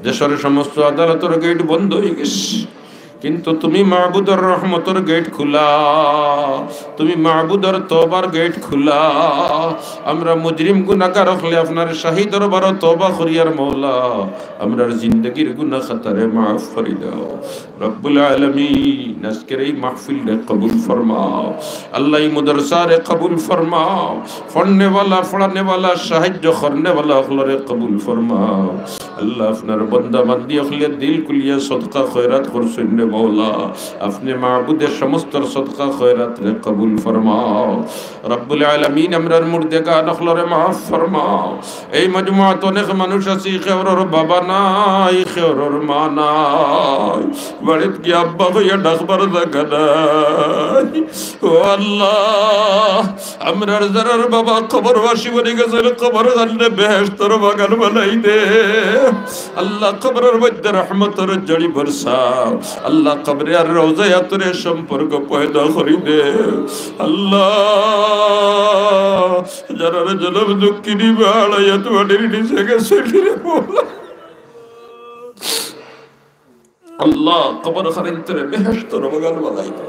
দেশের সমস্ত আদালতের গেট বন্ধ হয়ে গেছে কিন্তু তুমি মাহবুদর রহমতের গেট খোলা তুমি মাহবুদর তওবার গেট খোলা আমরা মুজরিম গুনাহগার হলে আপনার শাহী দরবার তওবা করিয়ার মওলা আমরার জিন্দেগীর গুনাহ খাতারে মাফ করে দাও রব্বুল আলামিন আজকের এই মাহফিল কবুল ফরমাও আল্লাহ এই মাদ্রাসা রে কবুল ফরমাও পড়নে वाला পড়ানে वाला সাহায্য করনে वाला হলরে কবুল ফরমাও আল্লাহ আপনার বান্দা বান্দি হলে দিল কুলিয়া সদকা খয়রাত করছেন মওলা আপনি মাবুদের সমস্ত সদকা খয়রাত রে কবুল ফরমাও রব্বুল আলামিন আমরার মুর্দেগা নখলরে মাফ ফরমাও এই মজমুআত অনেক মানুষ আছে খেওরর বাবা নাই খেওরর মা নাই বাড়িত কি আব্বা হইয়া ডাকবার জায়গা নাই ও আল্লাহ আমরার যারার বাবা কবরবাসী বনে গেছে কবর জানলে বেহেশতের বাগান বানাই দে আল্লাহ কবরের মধ্যে রহমতের জড়ি বর্ষাও আল্লাহ কবরে আর রওজায় আতরে সম্পর্ক পয়দা করি দে আল্লাহ যারা জনম দুঃখিনী বাড়াইয়া তোমাদের নিচে গেছে আল্লাহ কবর খানিন্তরে বেহেশতের বাগান বানাই দে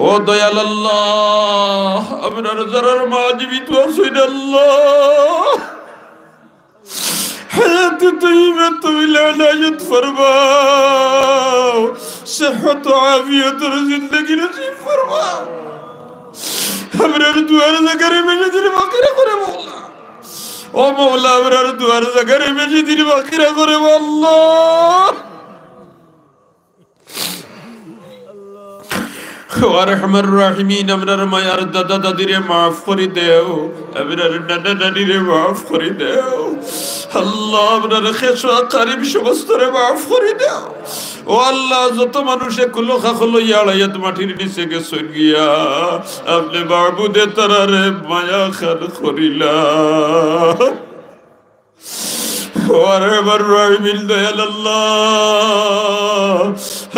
ও দয়াল আল্লাহ আমরার যারার মা জীবিত আছেন আল্লাহ حياة طيبة طويلة عناية فرماو صحة وعافية زندگی نصیب فرماو हमरार दुआर ज़गरे में जिन वाक़िरा करे मौला ओ मौला हमरार दुआर ज़गरे में जिन वाक़िरा करे अल्लाह আরহামার রাহিমিন আমরার মায়ার দাদা দাদিরে মাফ করে দেও আমরার নানা নানিরে মাফ করে দেও আল্লাহ আমরার খেসা কারিম সমস্তরে মাফ করে দেও ও আল্লাহ যত মানুষে কুলো খাখলো ইয়ালায়াত মাটির নিচে গেছে গিয়া আপনি মাবুদে তারারে মায়া খান করিলা ওয়ারহামার রাহিমিন দয়াল আল্লাহ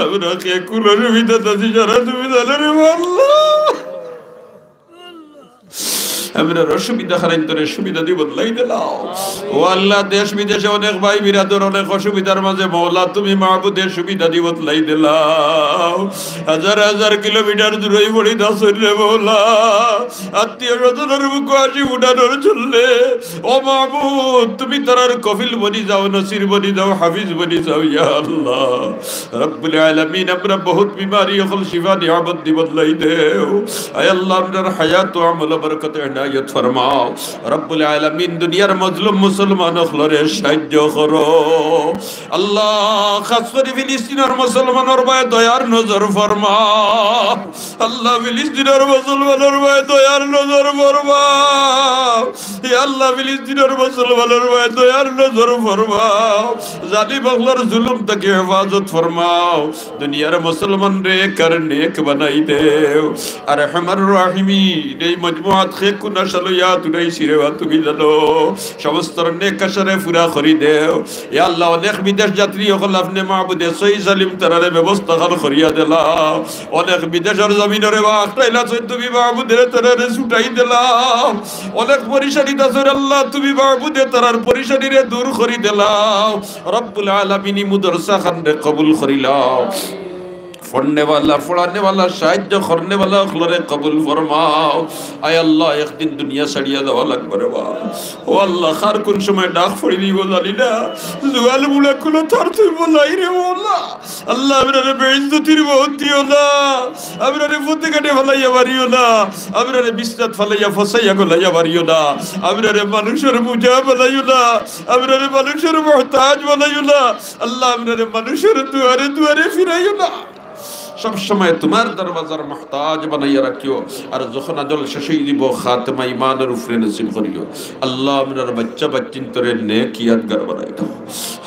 আমরা কে কুলোর ভিতর আছি যারা তুমি জানো রে আল্লাহ আমরার অসুবিধা খারাইন্তরে সুবিধা দি বদলাই দিলাও ও আল্লাহ দেশ বিদেশে অনেক ভাই বিরাদর অনেক অসুবিধার মাঝে মওলা তুমি মাহবুদের সুবিধা দি বদলাই দিলাও হাজার হাজার কিলোমিটার দূরে পড়ি দাসের রে মওলা আত্মীয় স্বজনের মুখ হাসি উঠানোর চললে ও মাহবুদ তুমি তারার কফিল বনি যাও নসির বনি যাও হাফিজ বনি যাও ইয়া আল্লাহ রব্বুল আলামিন আমরা বহুত বিমারি হল শিফা নিয়ামত দি বদলাই দেও আয় আল্লাহ আমরার হায়াত ও আমল বরকত ইনায়াত ফরমাও রব্বুল আলামিন দুনিয়ার মজলুম মুসলমান হলরে সাহায্য করো আল্লাহ খাস করে ফিলিস্তিনের মুসলমানের ভাই দয়ার নজর ফরমাও আল্লাহ ফিলিস্তিনের মুসলমানের ভাই দয়ার নজর ফরমাও ইয়া আল্লাহ ফিলিস্তিনের মুসলমানের ভাই দয়ার নজর ফরমাও জালিম হলর জুলুম থেকে হেফাজত ফরমাও দুনিয়ার মুসলমান রে কর নেক বানাই দেও আরহামার রাহিমিন এই মজমুআত খে কুনা শালয়া তুই শিরেবা তুমি জানো সমস্ত নেক কাশরে পুরা করি দেও ইয়া আল্লাহ অনেক বিদেশ যাত্রী হল আপনি মাহবুদে সহি সালিম তারারে ব্যবস্থা করিয়া দিলাও অনেক বিদেশের জমিনরে বাখটাইলা তুমি মাহবুদের তারারে ছুটাই দিলাও অনেক পরিশানি দাসর আল্লাহ তুমি মাহবুদে তারার পরিশানিরে দূর করি দিলাও রব্বুল আলামিন মুদরসা খান রে কবুল করিলাও পড়নে वाला পড়ানে वाला সাহায্য করনে वाला খলরে কবুল ফরমাও আয় আল্লাহ একদিন দুনিয়া ছাড়িয়া যাওয়া লাগবে রে ও আল্লাহ কার কোন সময় ডাক পড়িনি বলালি না জুয়াল মুলা কোন তোর তুই বলাই রে আল্লাহ আল্লাহ আমরারে বেইজ্জতির বহুত দিও না আমরারে ফুতে কাটে ফলাইয়া মারিও না আমরারে বিস্তাত ফলাইয়া ফসাইয়া গলাইয়া মারিও না আমরারে মানুষের বুঝা বলাইও না আমরারে মানুষের মুহতাজ বলাইও না আল্লাহ আমরারে মানুষের দুয়ারে দুয়ারে ফিরাইও না সব সময় তোমার দরওয়াজার মুহতাজ বানাইয়া রাখিও আর যখন আজল শেষ হয়ে দিব খাতেমা ইমানের উপরে নসিব করিও আল্লাহ আপনার বাচ্চা বাচ্চিন্তরে নেকিয়াতগার বানাই দাও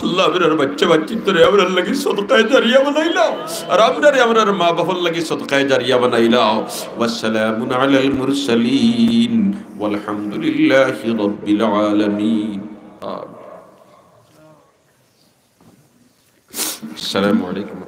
আল্লাহ আপনার বাচ্চা বাচ্চিন্তরে আপনার লাগি সদকায়ে জারিয়া বানাই দাও আর আপনার মা বাবার লাগি সদকায়ে জারিয়া বানাই দাও ওয়াসসালামু আলাল মুরসালিন ওয়ালহামদুলিল্লাহি রাব্বিল আলামিন আসসালামু আলাইকুম